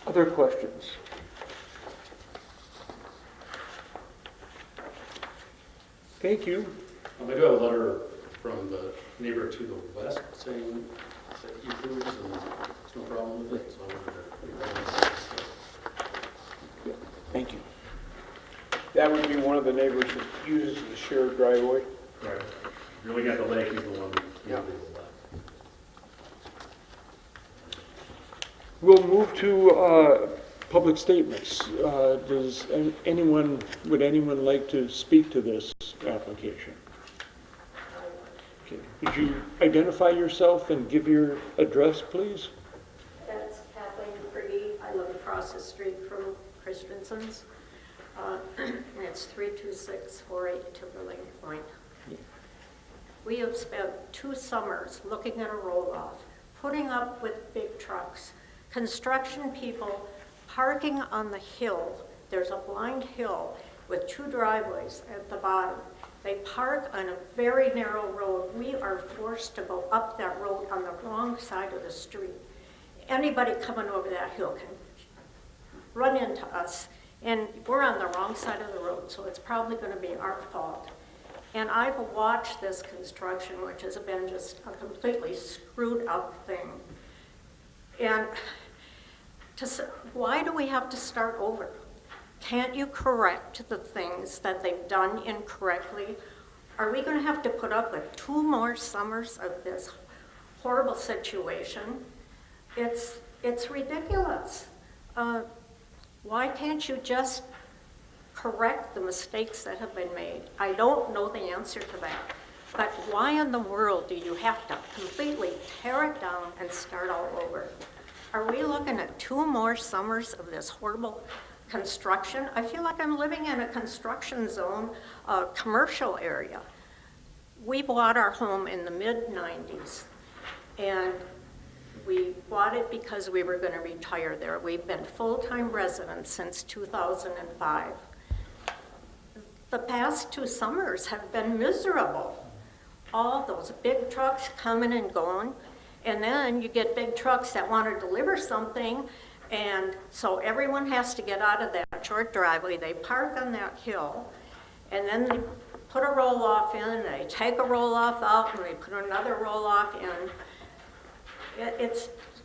Other questions? Thank you.
I do have a letter from the neighbor to the west saying that he approves and there's no problem with it, so I wanted to.
Thank you.
That would be one of the neighbors that uses the shared driveway.
Right. You're looking at the lake, he's the one.
Yeah.
We'll move to public statements. Would anyone like to speak to this application? Okay. Would you identify yourself and give your address, please?
That's Kathleen Pretty. I live across the street from Christensen's. It's 32648 Timberlane Point. We have spent 2 summers looking at a roll-off, putting up with big trucks, construction people parking on the hill. There's a blind hill with 2 driveways at the bottom. They park on a very narrow road. We are forced to go up that road on the wrong side of the street. Anybody coming over that hill can run into us, and we're on the wrong side of the road, so it's probably going to be our fault. And I've watched this construction, which has been just a completely screwed up thing. And why do we have to start over? Can't you correct the things that they've done incorrectly? Are we going to have to put up with 2 more summers of this horrible situation? It's ridiculous. Why can't you just correct the mistakes that have been made? I don't know the answer to that. But why in the world do you have to completely tear it down and start all over? Are we looking at 2 more summers of this horrible construction? I feel like I'm living in a construction zone, commercial area. We bought our home in the mid-90s, and we bought it because we were going to retire there. We've been full-time residents since 2005. The past 2 summers have been miserable. All those big trucks coming and going, and then you get big trucks that want to deliver something, and so everyone has to get out of that short driveway. They park on that hill, and then they put a roll-off in, and they take a roll-off out, and they put another roll-off in.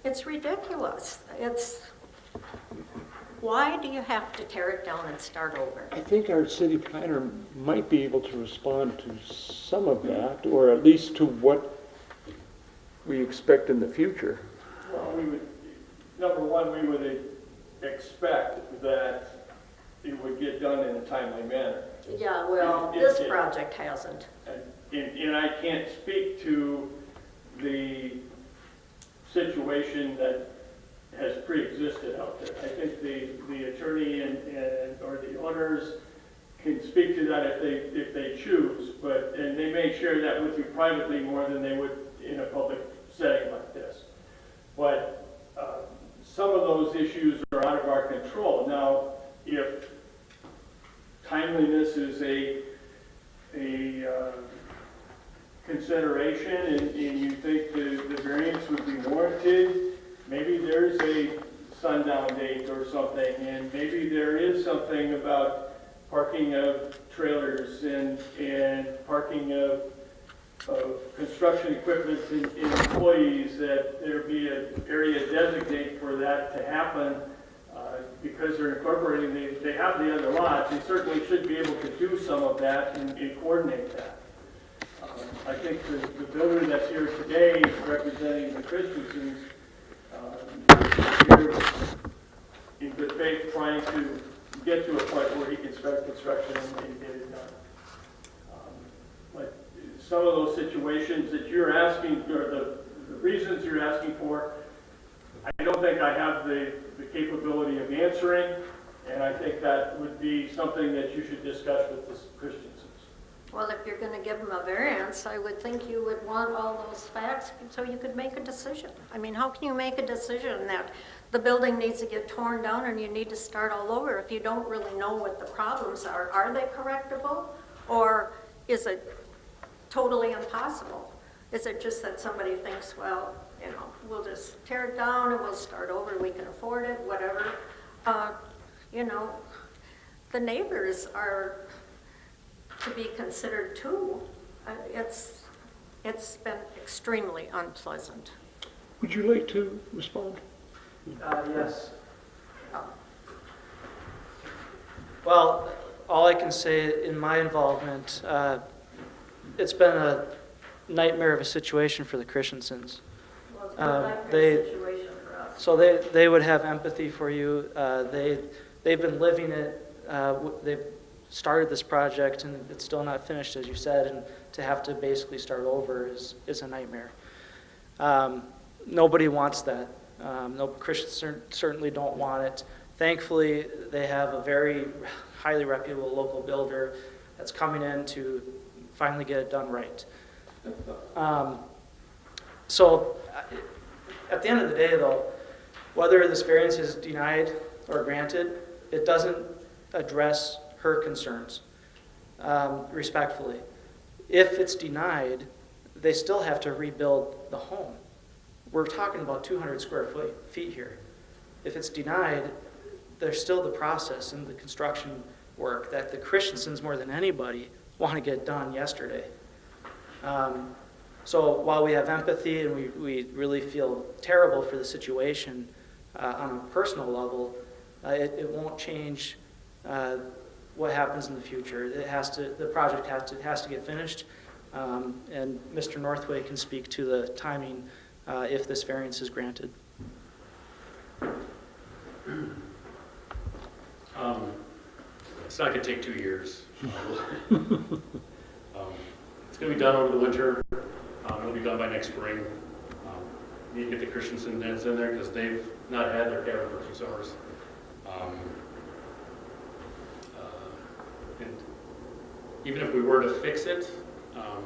It's ridiculous. Why do you have to tear it down and start over?
I think our city planner might be able to respond to some of that, or at least to what we expect in the future.
Well, number one, we would expect that it would get done in a timely manner.
Yeah, well, this project hasn't.
And I can't speak to the situation that has pre-existed out there. I think the attorney or the owners can speak to that if they choose, and they may share that with you privately more than they would in a public setting like this. But some of those issues are out of our control. Now, if timeliness is a consideration and you think the variance would be warranted, maybe there's a sundown date or something, and maybe there is something about parking of trailers and parking of construction equipment and employees, that there be an area designated for that to happen. Because they're incorporating, they have the other lots, they certainly should be able to do some of that and coordinate that. I think the builder that's here today representing the Christensen's, here in good faith trying to get to a point where he can start construction and get it done. But some of those situations that you're asking, or the reasons you're asking for, I don't think I have the capability of answering, and I think that would be something that you should discuss with the Christiansons.
Well, if you're going to give them a variance, I would think you would want all those facts so you could make a decision. I mean, how can you make a decision that the building needs to get torn down and you need to start all over if you don't really know what the problems are? Are they correctable, or is it totally impossible? Is it just that somebody thinks, well, you know, we'll just tear it down and we'll start over, we can afford it, whatever. You know, the neighbors are to be considered too. It's been extremely unpleasant.
Would you like to respond?
Yes. Well, all I can say in my involvement, it's been a nightmare of a situation for the Christensens.
Well, it's been a nightmare situation for us.
So they would have empathy for you. They've been living it. They've started this project and it's still not finished, as you said, and to have to basically start over is a nightmare. Nobody wants that. No, Christians certainly don't want it. Thankfully, they have a very highly reputable local builder that's coming in to finally get it done right. So at the end of the day, though, whether this variance is denied or granted, it doesn't address her concerns, respectfully. If it's denied, they still have to rebuild the home. We're talking about 200 square feet here. If it's denied, there's still the process and the construction work that the Christensens, more than anybody, want to get done yesterday. So while we have empathy and we really feel terrible for the situation on a personal level, it won't change what happens in the future. The project has to get finished, and Mr. Northway can speak to the timing if this variance is granted.
It's not going to take 2 years. It's going to be done over the winter. It'll be done by next spring. Need to get the Christensen heads in there because they've not had their cabin for 2 summers. And even if we were to fix it,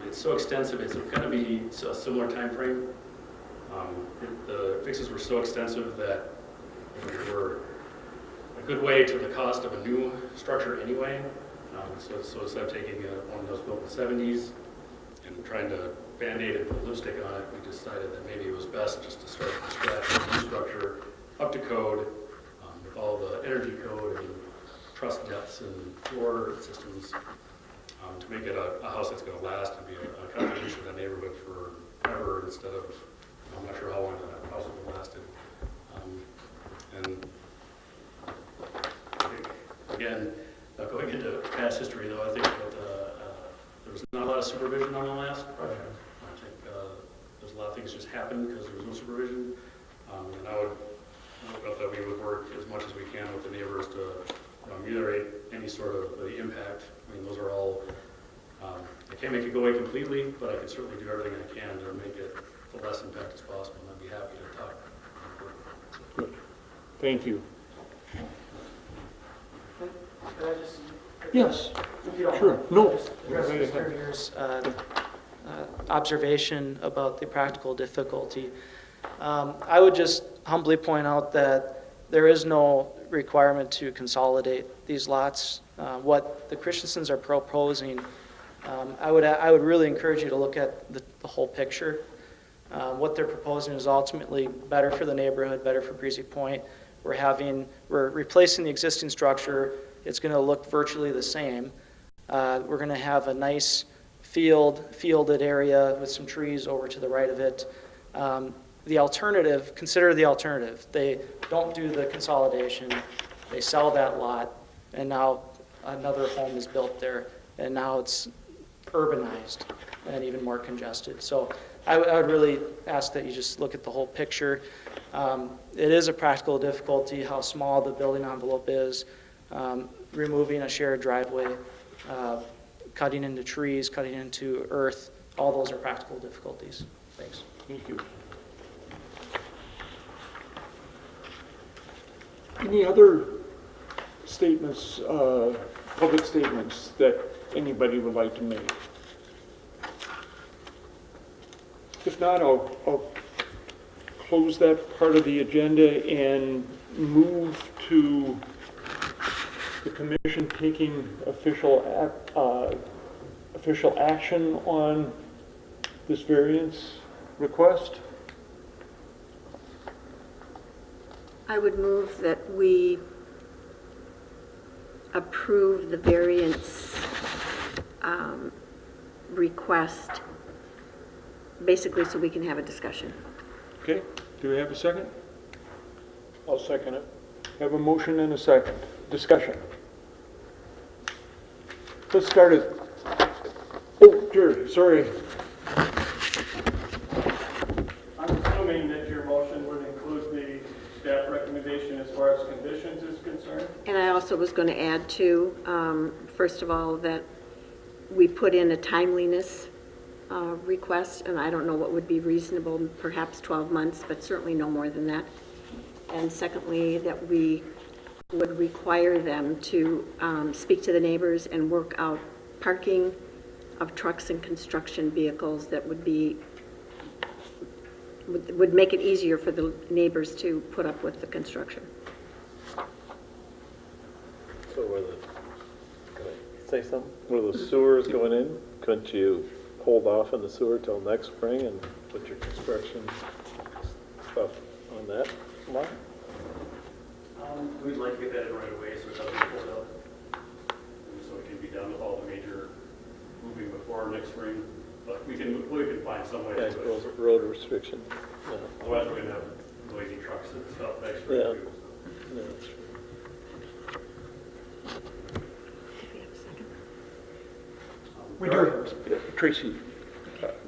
it's so extensive. It's going to be a similar time frame. The fixes were so extensive that they were a good way to the cost of a new structure anyway. So instead of taking one of those built in the 70s and trying to Band-Aid and put lipstick on it, we decided that maybe it was best just to start from scratch with a new structure, up to code, with all the energy code and truss depths and floor systems, to make it a house that's going to last and be a contribution to the neighborhood forever instead of, I'm not sure how long that house will last. And again, going into past history though, I think that there was not a lot of supervision on the last project. I think there's a lot of things just happened because there was no supervision. And I would hope that we would work as much as we can with the neighbors to ameliorate any sort of the impact. I mean, those are all, I can't make it go away completely, but I can certainly do everything I can to make it the less impact as possible, and I'd be happy to talk.
Good. Thank you.
Could I just?
Yes,
If you don't
sure.
mind,
No.
just address Mr. Muir's observation about the practical difficulty. I would just humbly point out that there is no requirement to consolidate these lots. What the Christensens are proposing, I would really encourage you to look at the whole picture. What they're proposing is ultimately better for the neighborhood, better for Breezy Point. We're replacing the existing structure It's going to look virtually the same. We're going to have a nice fielded area with some trees over to the right of it. The alternative, consider the alternative. They don't do the consolidation. They sell that lot, and now another home is built there, and now it's urbanized and even more congested. So I would really ask that you just look at the whole picture. It is a practical difficulty how small the building envelope is, removing a shared driveway, cutting into trees, cutting into earth. All those are practical difficulties. Thanks.
Thank you. Any other statements, public statements that anybody would like to make? If not, I'll close that part of the agenda and move to the commission taking official action on this variance request.
I would move that we approve the variance request, basically so we can have a discussion.
Okay, do we have a second?
I'll second it.
Have a motion and a second. Discussion. Let's start it. Oh, Jerry, sorry.
I'm assuming that your motion would include the staff recommendation as far as conditions is concerned?
And I also was going to add to, first of all, that we put in a timeliness request, and I don't know what would be reasonable, perhaps 12 months, but certainly no more than that. And secondly, that we would require them to speak to the neighbors and work out parking of trucks and construction vehicles that would make it easier for the neighbors to put up with the construction.
So can I say something? Were the sewers going in? Couldn't you hold off on the sewer till next spring and put your construction stuff on that lot?
We'd like to get that in right away so it doesn't hold up. And so it can be done with all the major moving before next spring. But we can find some way
Yeah,
to do it.
road restriction. Yeah.
Otherwise, we're going to have noisy trucks and stuff next spring.
Yeah.
too.
Yeah, that's true.
We do. Tracy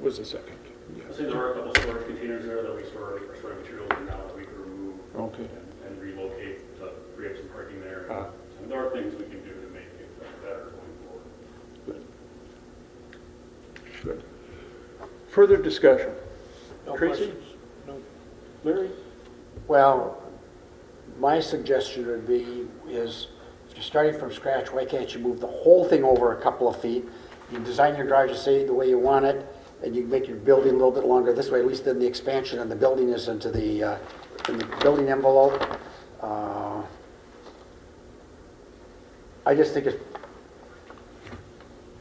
was the second.
I think there are a couple storage containers there that we store our storing materials in now that we can remove
Okay.
and relocate to free up some parking there.
Ah.
And there are things we can do to make it better going forward.
Good. Further discussion.
No
Tracy?
questions? No.
Larry?
Well, my suggestion would be is, if you're starting from scratch, why can't you move the whole thing over a couple of feet? You design your garage to say the way you want it, and you make your building a little bit longer. This way, at least then the expansion and the building is into the, in the building envelope. I just think it's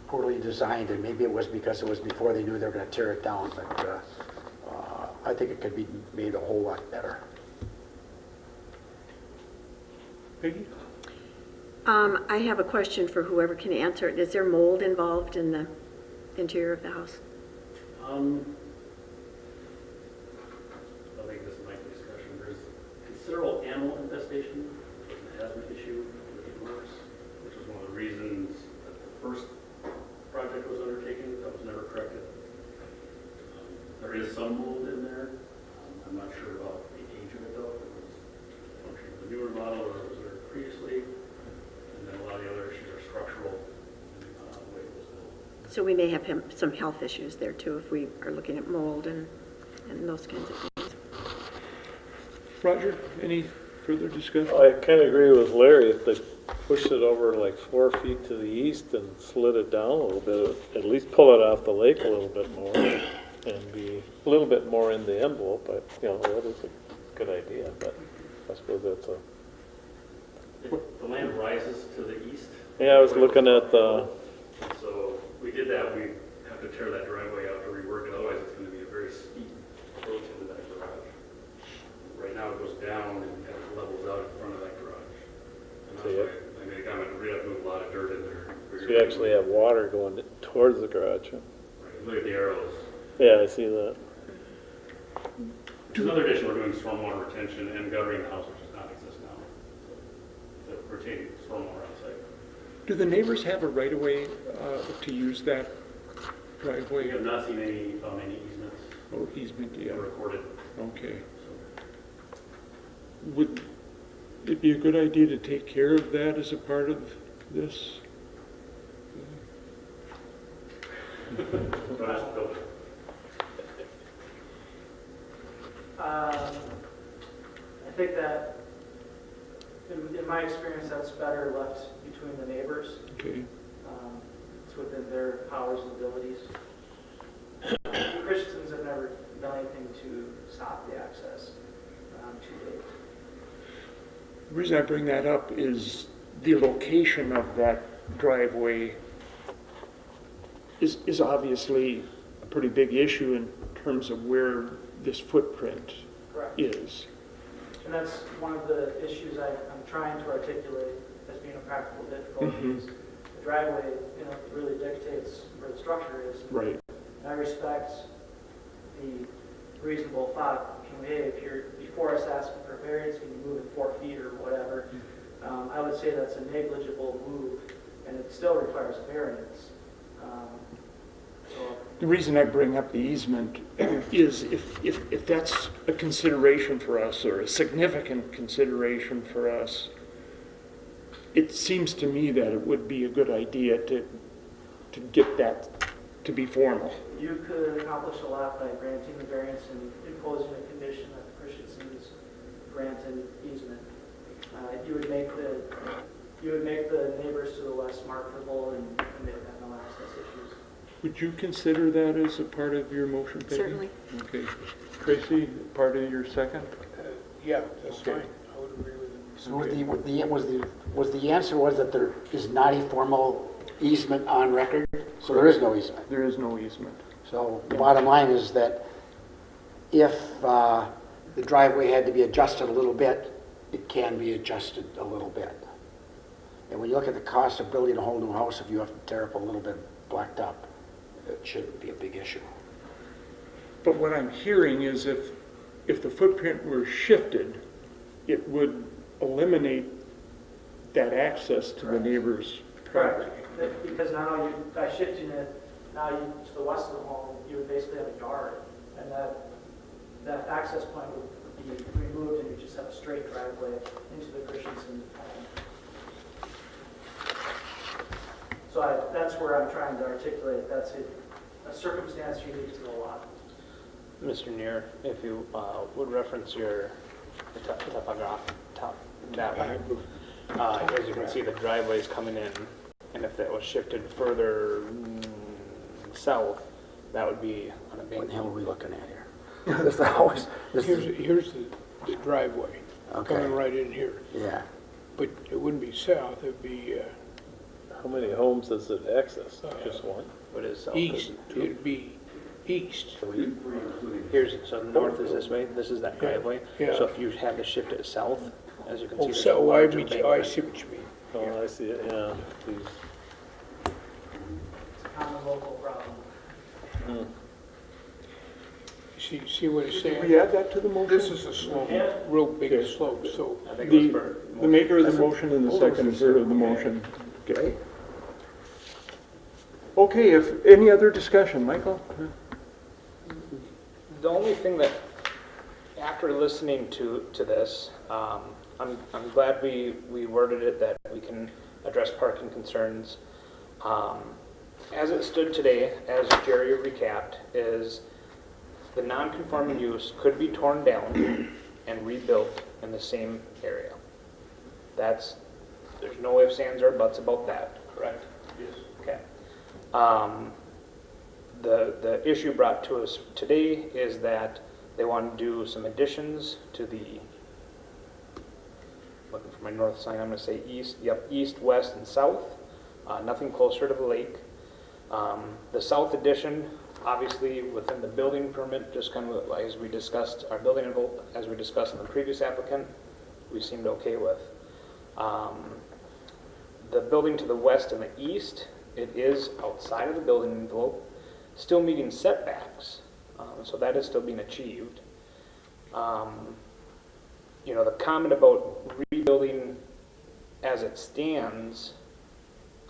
poorly designed, and maybe it was because it was before they knew they were going to tear it down, but I think it could be made a whole lot better.
Peggy?
I have a question for whoever can answer it. Is there mold involved in the interior of the house?
I think this is my discussion. There's considerable animal infestation. There's an asthma issue with the works, which was one of the reasons that the first project was undertaken. That was never corrected. There is some mold in there. I'm not sure about the age of it though. If it was a function of the newer model or was there previously. And then a lot of the other issues are structural and the way it was built.
So we may have some health issues there too if we are looking at mold and those kinds of things.
Roger, any further discussion?
I kind of agree with Larry. If they pushed it over like 4 feet to the east and slid it down a little bit, at least pull it off the lake a little bit more and be a little bit more in the envelope. But, that is a good idea, but I suppose that's a...
The land rises to the east.
Yeah, I was looking at the...
So we did that, we have to tear that driveway out to rework it, otherwise it's going to be a very steep approach into that garage. Right now it goes down and kind of levels out in front of that garage. And that's why I made a comment, we
You actually have water going towards the garage. Huh?
Look at the arrows.
Yeah, I see that.
There's another addition, we're doing stormwater retention and guttering the house, which does not exist now. So, to retain stormwater on site.
Do the neighbors have a right-of-way to use that
We
driveway?
have not seen any easements
Oh, easement, yeah,
recorded.
okay. Would it be a good idea to take care of that as a part of this?
But it's built.
I think that, in my experience, that's better left between the neighbors.
Okay,
It's within their powers and abilities. The Christians have never done anything to stop the access to date.
the reason I bring that up is the location of that driveway is obviously a pretty big issue in terms of where this footprint
Correct.
is.
And that's one of the issues I'm trying to articulate as being a practical difficulty. Is the driveway, really dictates where the structure is.
Right.
And I respect the reasonable thought, hey, if you're before us asking for variance, can you move it 4 feet or whatever? I would say that's a negligible move, and it still requires a variance. So
The reason I bring up the easement is if that's a consideration for us, or a significant consideration for us, it seems to me that it would be a good idea to get that to be formal.
you could accomplish a lot by granting the variance and imposing a condition that the Christensen's grant an easement. You would make the neighbors to the west marketable, and they'd have no access issues.
Would you consider that as a part of your motion, Peggy?
Certainly.
Okay. Tracy, part of your second?
Yeah, that's
Okay.
fine. I would agree with him.
So was the answer was that there is not a formal easement on record? So there is no easement.
There is no easement.
So the bottom line is that if the driveway had to be adjusted a little bit, it can be adjusted a little bit. And when you look at the cost of building a whole new house, if you have to tear up a little bit blacked up, it shouldn't be a big issue.
But what I'm hearing is if the footprint were shifted, it would eliminate that access to the neighbor's property.
Because now by shifting it, to the west of the home, you would basically have a yard, and that access point would be removed, and you just have a straight driveway into the Christensen home. So that's where I'm trying to articulate, that's a circumstance unique to the lot.
Mr. Neer, if you would reference your as you can see, the driveway is coming in, and if that was shifted further south, that would be on a
What
bank.
the hell are we looking at here? This house,
Here's the driveway,
Okay.
coming right in here.
yeah.
But it wouldn't be south, it'd be
How many homes does it access? Just one?
What is south?
east. It'd be east.
So north is this way, this is that driveway.
Yeah.
So if you had to shift it south, as you can see,
Oh,
there's a
so
larger
I
embankment.
see what you mean.
Oh, I see it, yeah. These-
It's a common local problem.
See what it's
Can we
saying?
add that to the motion?
This is a slope, real big
Okay.
slope, so
I think it was for
The maker of the motion and the seconder of the motion. Okay. Okay, if, any other discussion, Michael?
The only thing that, after listening to this, I'm glad we worded it that we can address parking concerns. As it stood today, as Jerry recapped, is the non-conforming use could be torn down and rebuilt in the same area. There's no ifs, ands, or buts about that, correct? Yes. Okay. The issue brought to us today is that they want to do some additions to the, looking for my north sign, I'm going to say east, east, west, and south, nothing closer to the lake. The south addition, obviously within the building permit, just kind of as we discussed, our building envelope, as we discussed in the previous applicant, we seemed okay with. The building to the west and the east It is outside of the building envelope, still meeting setbacks, so that is still being achieved. You know, the comment about rebuilding as it stands,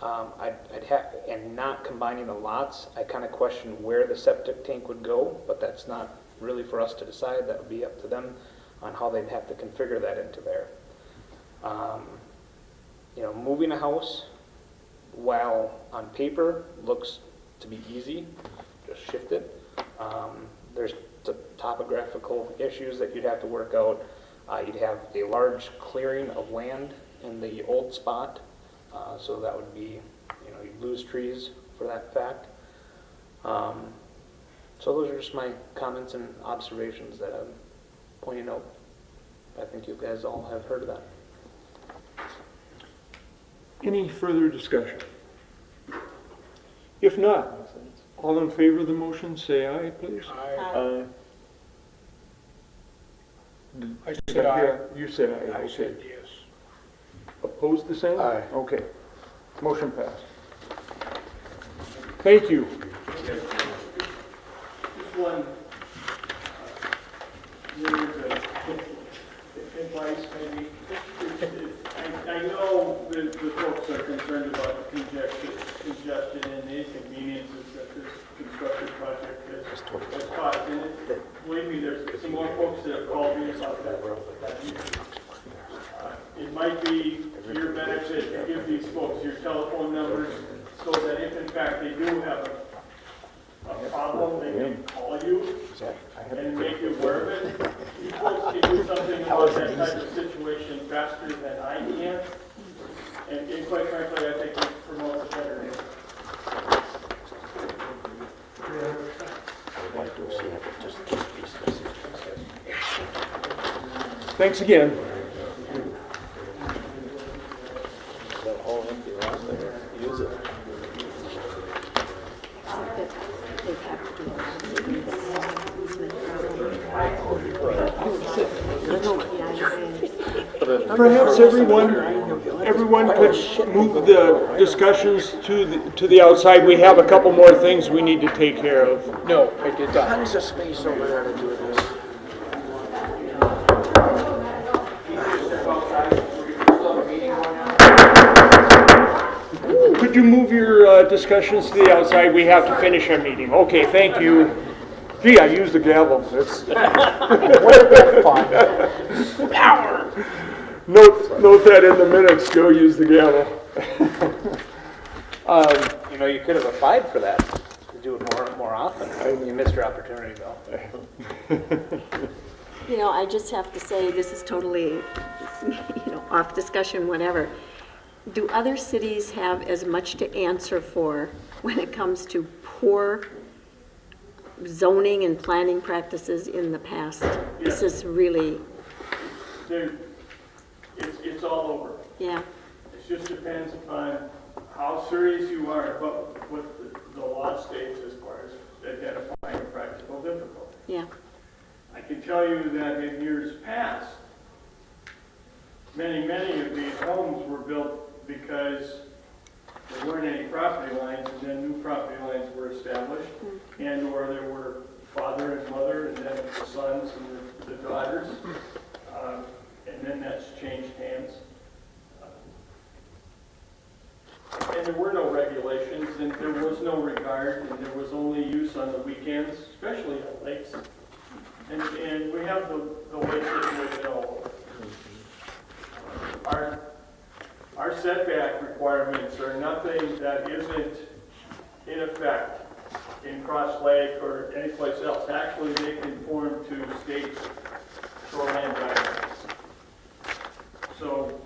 I'd have, and not combining the lots, I kind of question where the septic tank would go, but that's not really for us to decide. That would be up to them on how they'd have to configure that into there. You know, moving a house, while on paper looks to be easy, just shift it. There's the topographical issues that you'd have to work out. You'd have a large clearing of land in the old spot, so that would be, you know, you'd lose trees for that fact. So those are just my comments and observations that I'm pointing out. I think you guys all have heard of that.
Any further discussion? If not, all in favor of the motion, say aye, please.
I said aye.
You said aye,
I
okay.
said yes.
Opposed the same?
Aye.
Okay. Motion passed. Thank you.
Just one, advice maybe. I know the folks are concerned about the congestion and the inconveniences that this construction project has caused. And believe me, there's some more folks that have called me about that. It might be to your benefit to give these folks your telephone numbers so that if in fact they do have a problem, they can call you and make you aware of it. You folks can do something about that type of situation faster than I can. And quite frankly, I think it promotes a better name.
I'd like to have seen it, but just be specific.
Thanks again.
That whole empty lot there, use it.
Perhaps everyone could move the discussions to the outside. We have a couple more things we need to take care of.
No, I did not.
Tons of space over there to do this.
Could you move your discussions to the outside? We have to finish our meeting. Okay, thank you. Gee, I used the gavel. That's
Fun. Power.
Note that in the minutes, Joe used the gavel.
You know, you could have applied for that, to do it more often. You missed your opportunity, though.
You know, I just have to say, this is totally, you know, off discussion, whatever. Do other cities have as much to answer for when it comes to poor zoning and planning practices in the past? This is really,
It's all over.
yeah.
It just depends upon how serious you are about what the law states as far as identifying a practical difficulty.
Yeah.
I can tell you that in years past, many of these homes were built because there weren't any property lines, and then new property lines were established, and or there were father and mother, and then the sons and the daughters, and then that's changed hands. And there were no regulations, and there was no regard, and there was only use on the weekends, especially on lakes. And we have the lake situation all over. Our setback requirements are nothing that isn't in effect in Cross Lake or anyplace else. Actually, they conform to state shoreline guidelines. So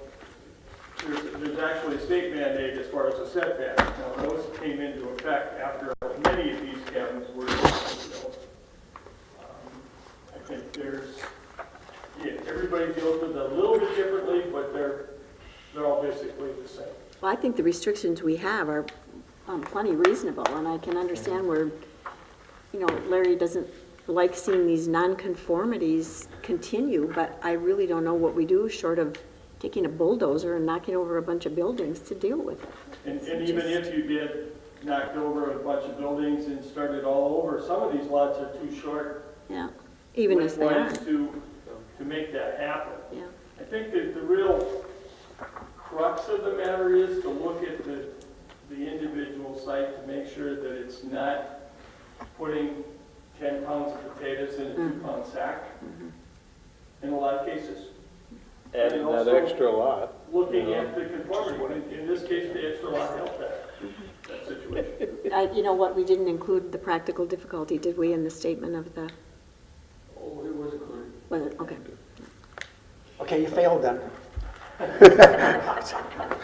there's actually a state mandate as far as the setback. Now, those came into effect after many of these cabins were built. I think everybody deals with it a little bit differently, but they're all basically the same.
Well, I think the restrictions we have are plenty reasonable, and I can understand where, you know, Larry doesn't like seeing these nonconformities continue, but I really don't know what we do short of taking a bulldozer and knocking over a bunch of buildings to deal with it.
And even if you did knock over a bunch of buildings and started all over, some of these lots are too short.
Yeah, even as they are.
lengthwise to make that happen.
Yeah.
I think that the real crux of the matter is to look at the individual site to make sure that it's not putting 10 pounds of potatoes in a 2-pound sack in a lot of cases.
Adding
And
that
also
extra lot.
looking at the conformity. In this case, the extra lot helped that situation.
You know what, we didn't include the practical difficulty, did we, in the statement of the,
Oh, it was included.
was it, okay.
Okay, you failed then.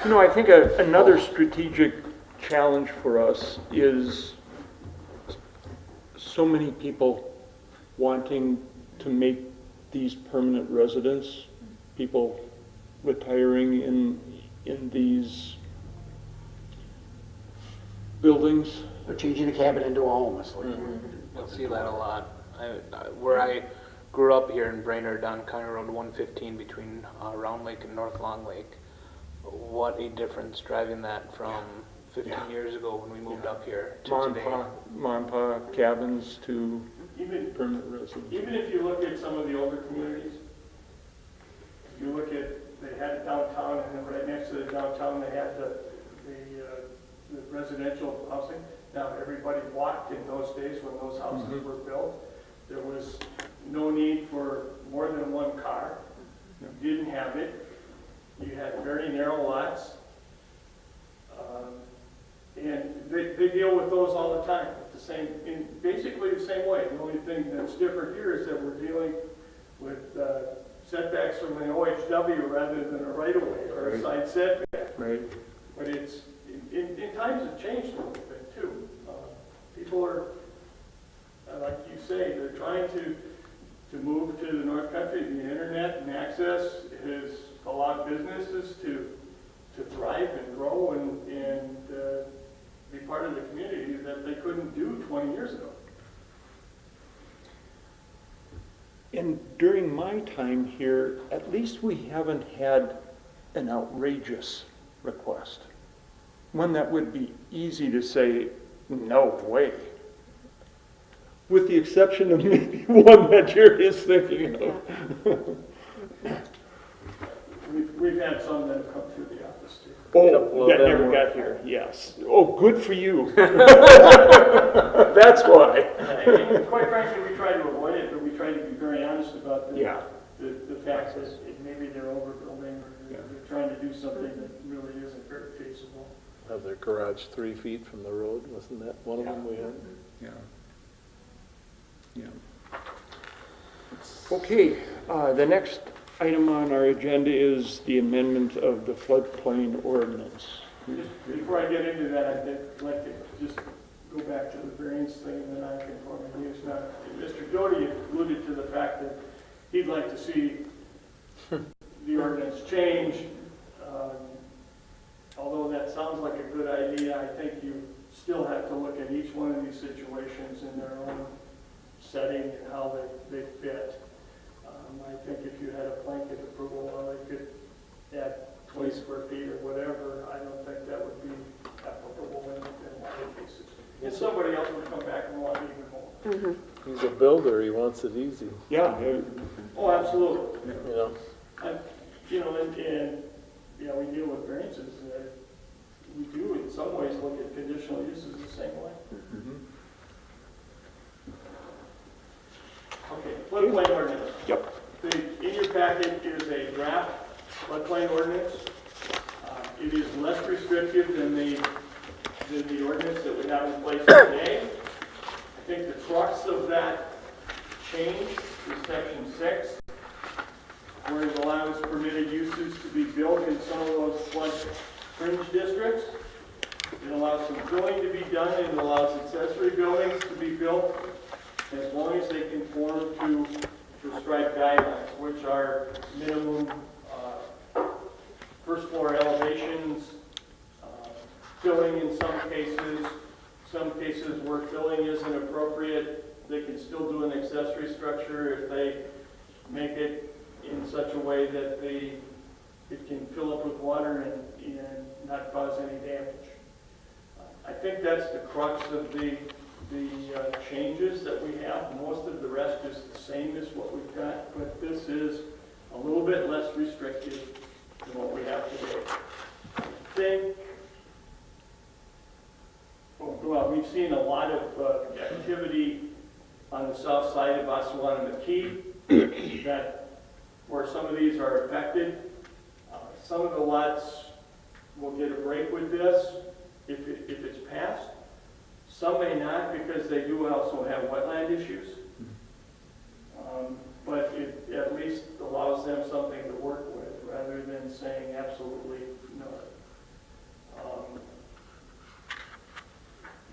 You know, I think another strategic challenge for us is so many people wanting to make these permanent residents, people retiring in these buildings.
They're changing a cabin into a home, it's like,
You'll see that a lot. Where I grew up here in Brainerd on County Road 115 between Round Lake and North Long Lake, what a difference driving that from 15 years ago when we moved up here to today.
Mom and pa cabins to
Even,
permanent residents.
even if you look at some of the older communities, if you look at, they had downtown, and then right next to the downtown, they had the residential housing. Now, everybody walked in those days when those houses were built. There was no need for more than one car. You didn't have it. You had very narrow lots. And they deal with those all the time, in basically the same way. The only thing that's different here is that we're dealing with setbacks from an OHW rather than a right-of-way or a side setback.
Right.
But it's, in times have changed a little bit too. People are, like you say, they're trying to move to the North Country. The internet and access has allowed businesses to thrive and grow and be part of the community that they couldn't do 20 years ago.
And during my time here, at least we haven't had an outrageous request. One that would be easy to say, no way. With the exception of maybe one that Jerry is thinking of.
We've had some that have come through the office too.
Oh, that never got here, yes. Oh, good for you. That's why.
And quite frankly, we try to avoid it, but we try to be very honest about the fact that maybe they're overbuilding or they're trying to do something that really isn't very feasible.
Have their garage 3 feet from the road, wasn't that one of them we had?
Yeah. Yeah. Okay, the next item on our agenda is the amendment of the floodplain ordinance.
Before I get into that, I'd like to just go back to the variance thing and the non-conforming use. Now, Mr. Doty alluded to the fact that he'd like to see the ordinance change. Although that sounds like a good idea, I think you still have to look at each one of these situations in their own setting and how they fit. I think if you had a blanket approval, well, they could add 20 square feet or whatever, I don't think that would be applicable in other cases. And somebody else would come back and want even more.
He's a builder, he wants it easy,
Yeah.
Oh, absolutely.
you know?
And we deal with variances. We do, in some ways, look at conditional uses the same way. Okay, floodplain ordinance.
Yep.
In your packet is a draft floodplain ordinance. It is less restrictive than the ordinance that we have in place today. I think the crux of that change is section 6, where it allows permitted uses to be built in some of those flood fringe districts. It allows some filling to be done, and it allows accessory buildings to be built as long as they conform to prescribed guidelines, which are minimum first floor elevations, filling in some cases where filling isn't appropriate, they can still do an accessory structure if they make it in such a way that the it can fill up with water and not cause any damage. I think that's the crux of the changes that we have. Most of the rest is the same as what we've got, but this is a little bit less restrictive than what we have today. I think, well, we've seen a lot of activity on the south side of Osceola McKee where some of these are affected. Some of the lots will get a break with this if it's passed. Some may not because they do also have wetland issues. But it at least allows them something to work with rather than saying absolutely no.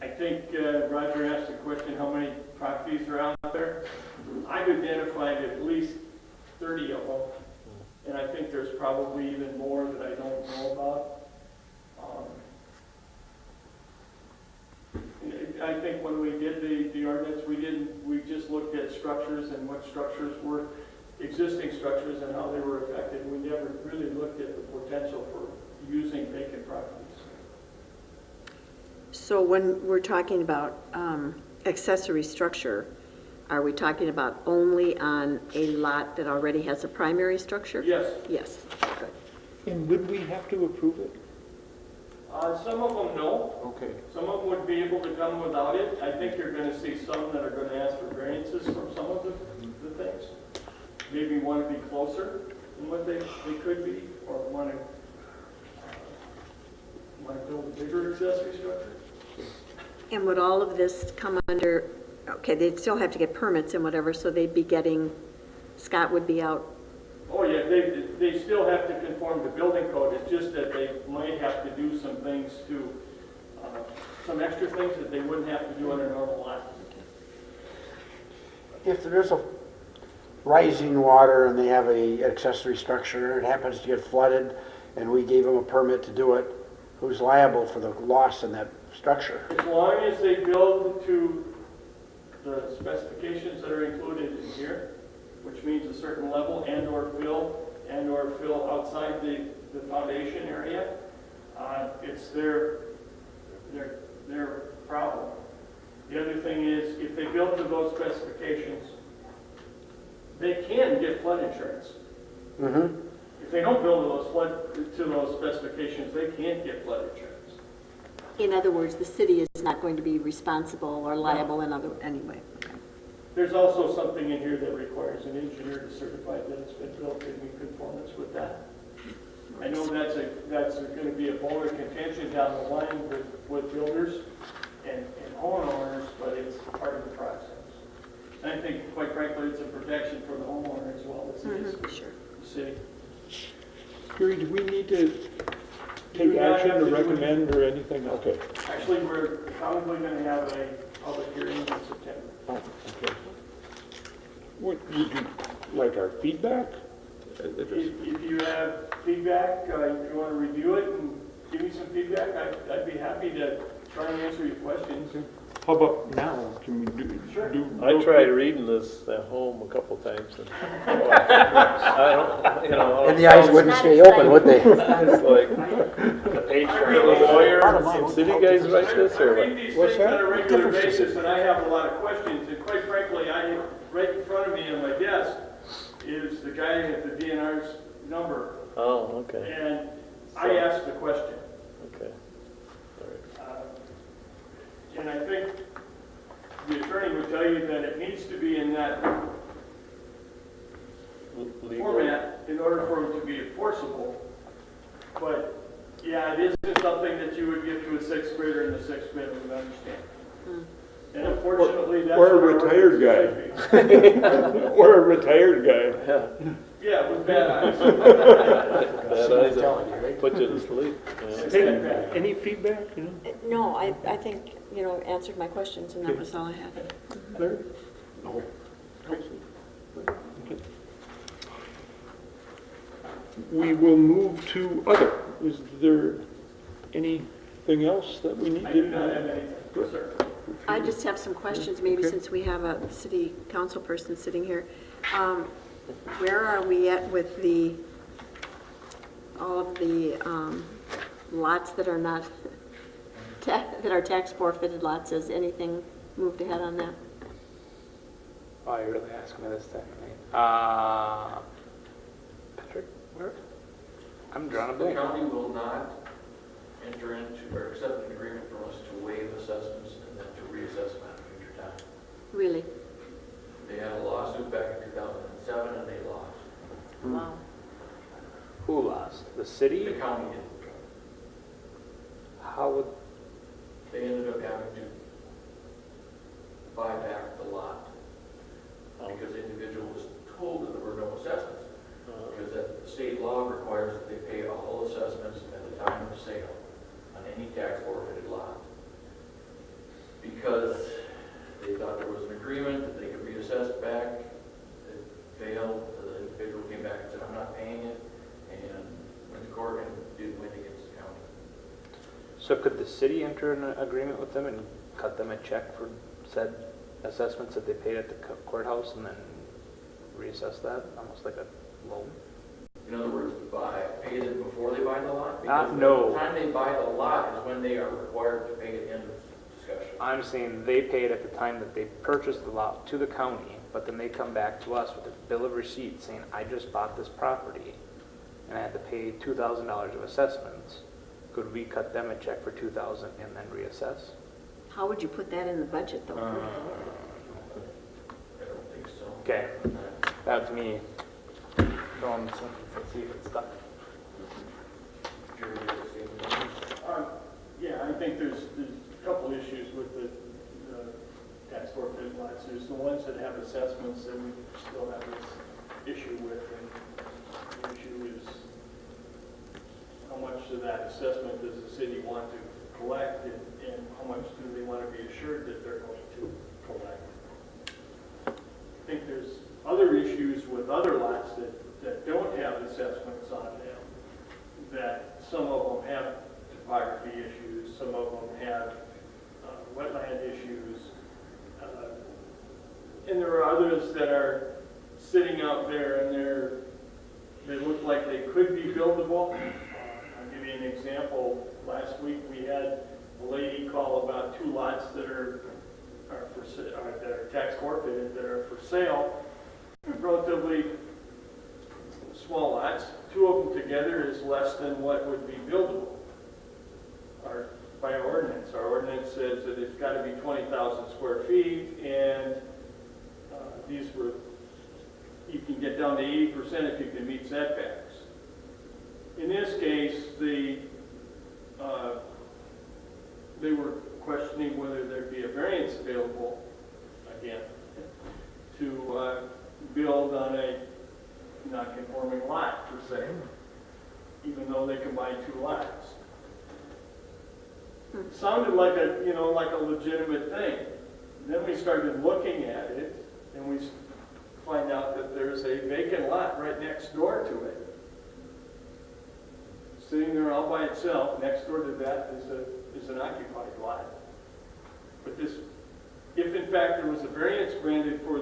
I think Roger asked the question, how many properties are out there? I've identified at least 30 of them, and I think there's probably even more that I don't know about. I think when we did the ordinance, we just looked at structures and what structures were existing structures and how they were affected. We never really looked at the potential for using vacant properties.
So when we're talking about accessory structure, are we talking about only on a lot that already has a primary structure?
Yes.
Yes, good.
And would we have to approve it?
Some of them no.
Okay.
Some of them would be able to come without it. I think you're going to see some that are going to ask for variances from some of the things. Maybe want to be closer than what they could be, or want to build a bigger accessory structure.
And would all of this come under, okay, they'd still have to get permits and whatever, so they'd be getting, Scott would be out.
Oh yeah, they still have to conform to building code. It's just that they might have to do some things to, some extra things that they wouldn't have to do on a normal lot.
If there's a rising water and they have a accessory structure, it happens to get flooded, and we gave them a permit to do it, who's liable for the loss in that structure?
As long as they build to the specifications that are included in here, which means a certain level and or fill outside the foundation area, it's their problem. The other thing is, if they build to those specifications, they can get flood insurance.
Mm-hmm.
If they don't build to those specifications, they can't get flood insurance.
In other words, the city is not going to be responsible or liable in other, anyway.
There's also something in here that requires an engineer to certify that it's been built in conformance with that. I know that's going to be a bone of contention down the line with builders and homeowners, but it's part of the process. And I think, quite frankly, it's a protection for the homeowner as well as it is for the city.
Gary, do we need to take action or recommend or anything? Okay.
Actually, we're probably going to have a public hearing in September.
Oh, okay. What, would you like our feedback?
If you have feedback, if you want to review it and give me some feedback, I'd be happy to try and answer your questions.
How about now? Can we do?
Sure.
I tried reading this at home a couple times, and I don't, you know.
And the eyes wouldn't stay open, would they?
It's like a page from a lawyer. Did you guys write this, or
I
what?
read these
What's
things
that?
on a
What
regular
difference does it
basis, and I have a lot of questions, and quite frankly, right in front of me on my desk is the guy at the DNR's number,
Oh, okay,
and I asked the question.
okay.
And I think the attorney would tell you that it needs to be in that
Legal.
format in order for it to be enforceable. But, yeah, it isn't something that you would give to a sixth grader, and the sixth grader would understand. And unfortunately, that's
Or a
what our
retired
ordinance
guy.
should be.
Or a retired guy.
Yeah, with bad eyes.
Bad eyes will put you to sleep. Yeah.
Hey, any feedback? You know?
No, I think, answered my questions, and that was all I had.
Larry?
No.
Okay. We will move to other. Is there anything else that we need
I
to?
do not have anything, yes, sir.
I just have some questions, maybe
Okay.
since we have a city council person sitting here. Where are we at with the all of the lots that are not, that are tax forfeited lots, has anything moved ahead on that?
Oh, you're really asking me this thing, Patrick, where? I'm drawing a
The
blank.
county will not enter into or accept an agreement from us to waive assessments and then to reassess them at a future time.
Really?
They had a lawsuit back in 2007 and they lost.
Wow.
Who lost? The
The
city?
county did.
How would,
They ended up having to buy back the lot because the individual was told that there were no assessments. Because the state law requires that they pay all assessments at the time of sale on any tax forfeited lot. Because they thought there was an agreement that they could reassess back, it failed, the individual came back and said, I'm not paying it, and went to court and did win against the county.
so could the city enter an agreement with them and cut them a check for said assessments that they paid at the courthouse and then reassess that, almost like a loan?
In other words, pay them before they buy the lot?
No.
Because the time they buy the lot is when they are required to pay it. End of discussion.
I'm saying they paid at the time that they purchased the lot to the county, but then they come back to us with a bill of receipt saying, I just bought this property and I had to pay $2,000 of assessments. Could we cut them a check for $2,000 and then reassess?
How would you put that in the budget, though?
I don't think so.
Okay, that's me going to see if it's stuck.
Jerry, you have to say anything?
Yeah, I think there's a couple issues with the tax forfeited lots. There's the ones that have assessments that we still have this issue with, and the issue is how much of that assessment does the city want to collect, and how much do they want to be assured that they're going to collect. I think there's other issues with other lots that don't have assessments on them, that some of them have topography issues, some of them have wetland issues, and there are others that are sitting out there and they look like they could be buildable. I'll give you an example. Last week we had a lady call about 2 lots that are tax forfeited, that are for sale. Relatively small lots. 2 of them together is less than what would be buildable. By our ordinance. Our ordinance says that it's got to be 20,000 square feet, and you can get down to 80% if you can meet setbacks. In this case, they were questioning whether there'd be a variance available, again, to build on a non-conforming lot, per se, even though they combined 2 lots. It sounded like a legitimate thing. Then we started looking at it, and we find out that there's a vacant lot right next door to it. Sitting there all by itself, next door to that is an occupied lot. But if in fact there was a variance granted for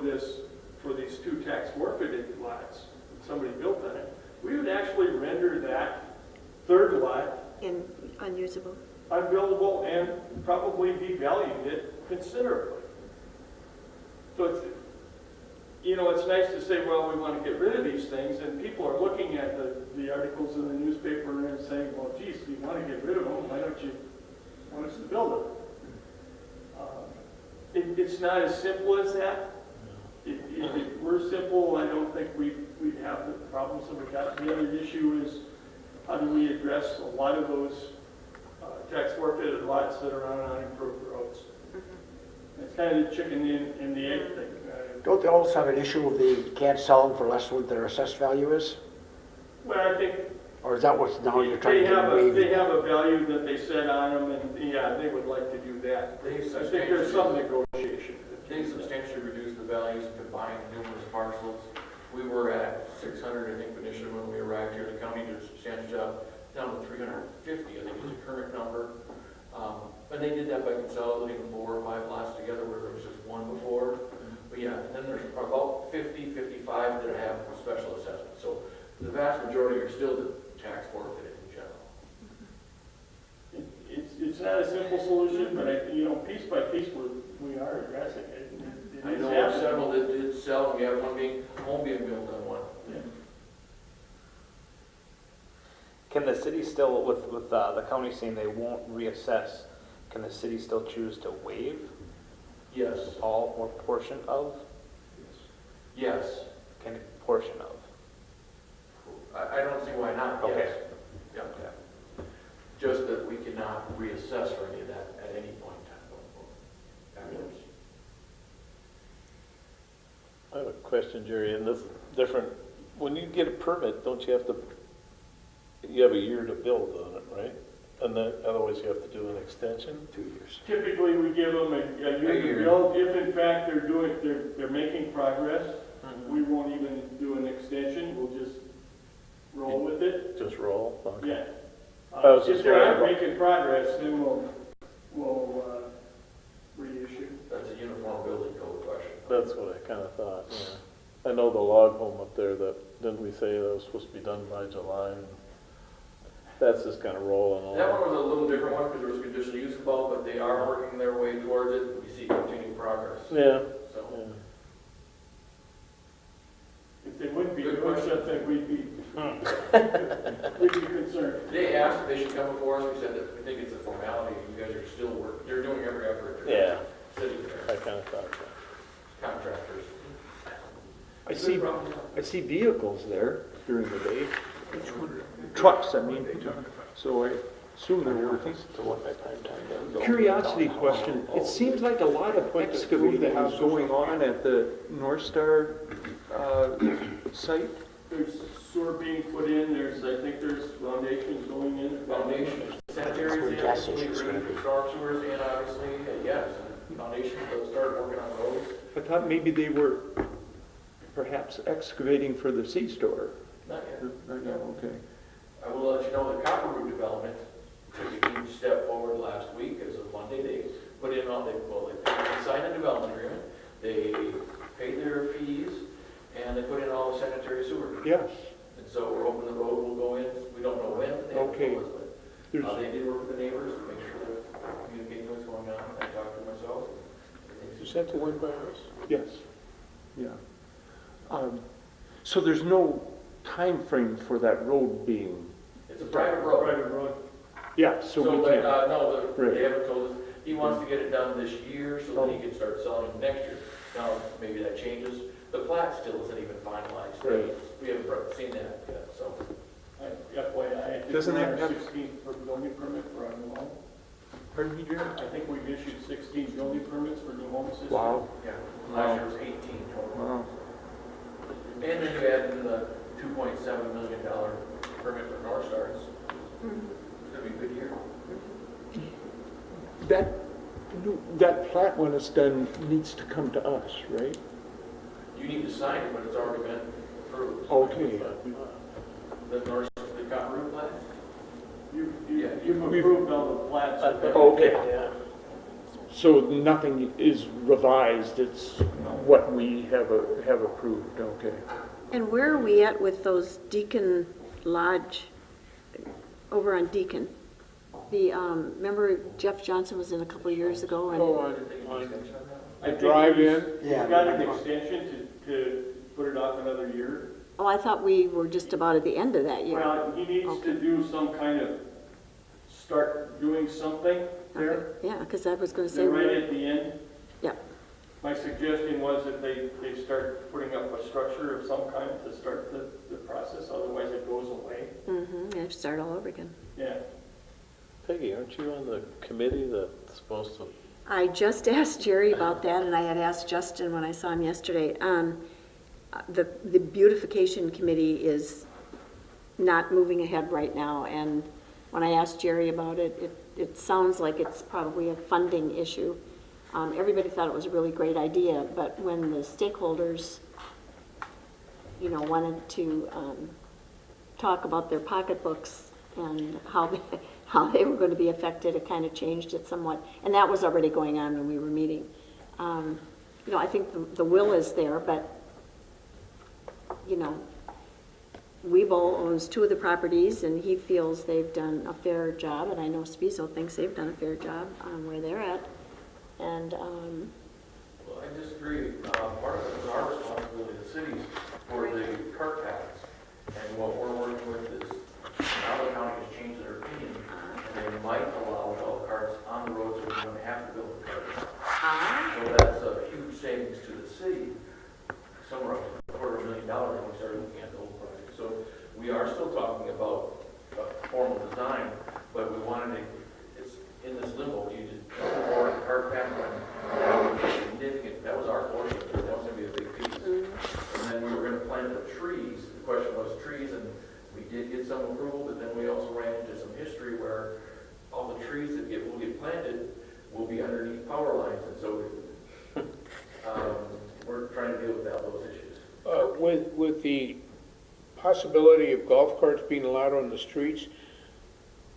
these 2 tax forfeited lots, somebody built on it, we would actually render that 3rd lot
Unusable?
unbuildable and probably devalue it considerably. So it's nice to say, well, we want to get rid of these things, and people are looking at the articles in the newspaper and saying, well, geez, if you want to get rid of them, why don't you want us to build them? It's not as simple as that. If it were simple, I don't think we'd have the problems that we got. The other issue is, how do we address a lot of those tax forfeited lots that are on unimproved roads? It's kind of the chicken and the egg thing.
Don't they also have an issue of they can't sell them for less than what their assessed value is?
Well, I think
Or is that what now you're trying to waive?
they have a value that they set on them, and yeah, they would like to do that. I think there's some negotiation.
They substantially reduced the values and combined numerous parcels. We were at 600, I think, initially when we arrived here. The county did a substantial job, down to 350, I think is the current number. And they did that by consolidating 4 or 5 lots together where there was just one before. But yeah, and then there's about 50, 55 that have special assessments. So the vast majority are still the tax forfeited in general.
It's not a simple solution, but piece by piece, we are addressing it. It
I
is
know of
happening.
several that did sell, and we have home being built on one.
Yeah.
Can the city still, with the county saying they won't reassess, can the city still choose to waive
Yes,
all or portion of?
yes.
Can portion of?
I don't see why not,
Okay.
yes. Yeah. Just that we cannot reassess for any of that at any point in time going forward. Afterwards.
I have a question, Jerry, and this is different. When you get a permit, don't you have to, you have a year to build on it, right? And then otherwise you have to do an extension?
2 years.
Typically, we give them a year to build. If in fact they're making progress, we won't even do an extension. We'll just roll with it.
Just roll? Okay.
Yeah.
I was
If
just
they're not
wondering.
making progress, then we'll reissue.
That's a uniform building code question.
That's what I kind of thought, yeah. I know the log home up there that, didn't we say that was supposed to be done by July? And that's just kind of rolling along.
That one was a little different one because there was conditional use involved, but they are working their way towards it. We see continuing progress.
Yeah,
So,
yeah.
If they wouldn't be
Good
doing
question.
something, we'd be concerned.
they asked if they should come before us. We said that we think it's a formality. You guys are still working. They're doing every effort.
Yeah.
Sitting
I
there,
kind of thought that.
contractors.
I see vehicles there during the day. Trucks, I mean. So I assume they're working. Curiosity question, it seems like a lot of excavating is going on at the North Star site.
There's sewer being put in, I think there's foundations going in.
Foundations, sanitary,
That's where gas station's gonna be.
storm sewers, and obviously, yes, foundations, they'll start working on roads.
I thought maybe they were perhaps excavating for the C-store.
Not yet.
Okay.
I will let you know the Copper Root development took a huge step forward last week. As of Monday, they put in all, they signed a development agreement, they paid their fees, and they put in all the sanitary sewer.
Yes.
And so we're hoping the road will go in, we don't know when, they haven't
Okay.
told us, but they did work with the neighbors to make sure that communicating what's going on. I talked to myself.
Is that the one by us?
Yes. Yeah. So there's no time frame for that road being?
It's a private road.
Private road.
Yeah, so we
but,
can't.
no,
Right.
they haven't told us. He wants to get it done this year so that he can start selling it next year. Now, maybe that changes. The plat still isn't even finalized.
Right.
We haven't seen that yet, so.
FYI, I think
Doesn't
we're
that
on
have-
16 for building permit for our new home.
Pardon me, Jerry?
I think we've issued 16 building permits for new homes this year.
Wow.
Yeah, last year was 18 total.
Wow.
And then you add in the $2.7 million permit for North Star. It's gonna be a good year.
That plat, when it's done, needs to come to us, right?
You need to sign it, but it's already been approved.
Okay.
The North, the Copper Root plat?
You've approved all the plats.
Okay. So nothing is revised, it's what we have approved, okay.
And where are we at with those Deacon Lodge, over on Deacon? Remember Jeff Johnson was in a couple of years ago and
I think
drive-in?
Yeah.
We've got an extension to put it off another year.
oh, I thought we were just about at the end of that year.
Well, he needs to do some kind of, start doing something there.
Yeah, because I was going to say,
They're right at the end.
yeah,
My suggestion was that they start putting up a structure of some kind to start the process, otherwise it goes away.
you have to start all over again.
Yeah.
Peggy, aren't you on the committee that's supposed to,
I just asked Jerry about that, and I had asked Justin when I saw him yesterday. The beautification committee is not moving ahead right now, and when I asked Jerry about it, it sounds like it's probably a funding issue. Everybody thought it was a really great idea, but when the stakeholders, wanted to talk about their pocketbooks and how they were going to be affected, it kind of changed it somewhat. And that was already going on when we were meeting. I think the will is there, but, Weibo owns 2 of the properties, and he feels they've done a fair job, and I know Spiso thinks they've done a fair job on where they're at. And,
Well, I disagree. Part of it is our responsibility, the cities, for the cart paths. And what we're working with is, now the county has changed their opinion, and they might allow golf carts on the roads, so we don't have to build the carts. So that's a huge savings to the city, somewhere up to $250,000 when we start looking at the whole project. So we are still talking about a formal design, but we wanted to, it's in this limbo, you just or cart path one. That was significant, that was our portion, that was gonna be a big piece. And then we were gonna plant the trees, the question was trees, and we did get some approval, but then we also ran into some history where all the trees that will get planted will be underneath power lines, and so we're trying to deal with those issues.
With the possibility of golf carts being allowed on the streets,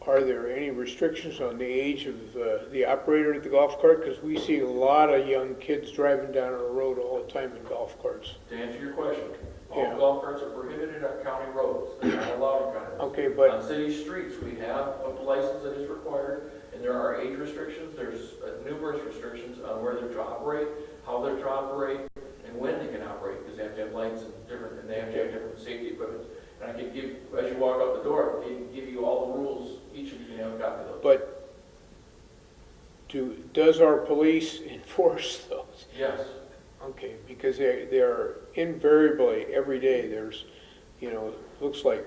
are there any restrictions on the age of the operator of the golf cart? Because we see a lot of young kids driving down our road all the time in golf carts.
To answer your question, all
Yeah.
golf carts are prohibited on county roads, they're not allowed on county roads.
Okay, but
On city streets, we have a license that is required, and there are age restrictions, there's numerous restrictions on where they're to operate, how they're to operate, and when they can operate, because they have to have lights and they have to have different safety equipment. And I can give, as you walk out the door, I can give you all the rules, each of you can have a copy of those.
but does our police enforce those?
Yes.
Okay, because they're invariably, every day, there's, looks like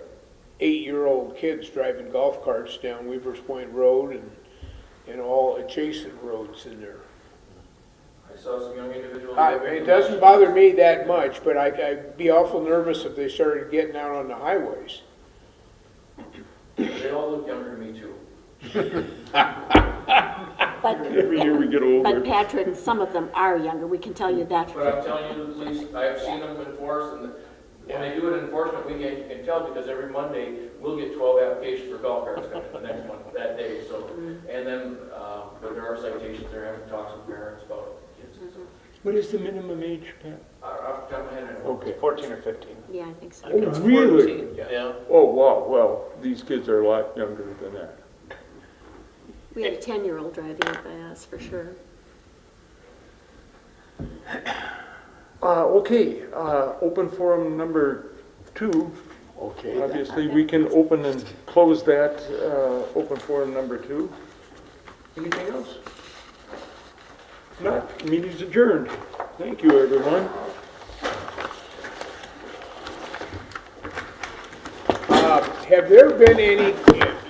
8-year-old kids driving golf carts down Weaver's Point Road and all adjacent roads in there.
I saw some young individuals.
It doesn't bother me that much, but I'd be awful nervous if they started getting out on the highways.
They all look younger than me too.
but,
Every year we get older.
but Patrick, some of them are younger, we can tell you that.
But I'm telling you, the police, I've seen them enforce, and when they do an enforcement weekend, you can tell, because every Monday, we'll get 12 applications for golf carts coming the next one, that day, so. And then, but there are citations, they're having talks with parents about kids and stuff.
What is the minimum age, Pat?
Off the top of my head, I don't know.
Okay.
14 or 15.
Yeah, I think so.
Oh, really?
Yeah.
Oh, wow, well, these kids are a lot younger than that.
We had a 10-year-old driving it by us, for sure.
Okay, open forum number 2.
Okay.
Obviously, we can open and close that, open forum number 2. Anything else? Not, meeting's adjourned. Thank you, everyone.
Have there been any,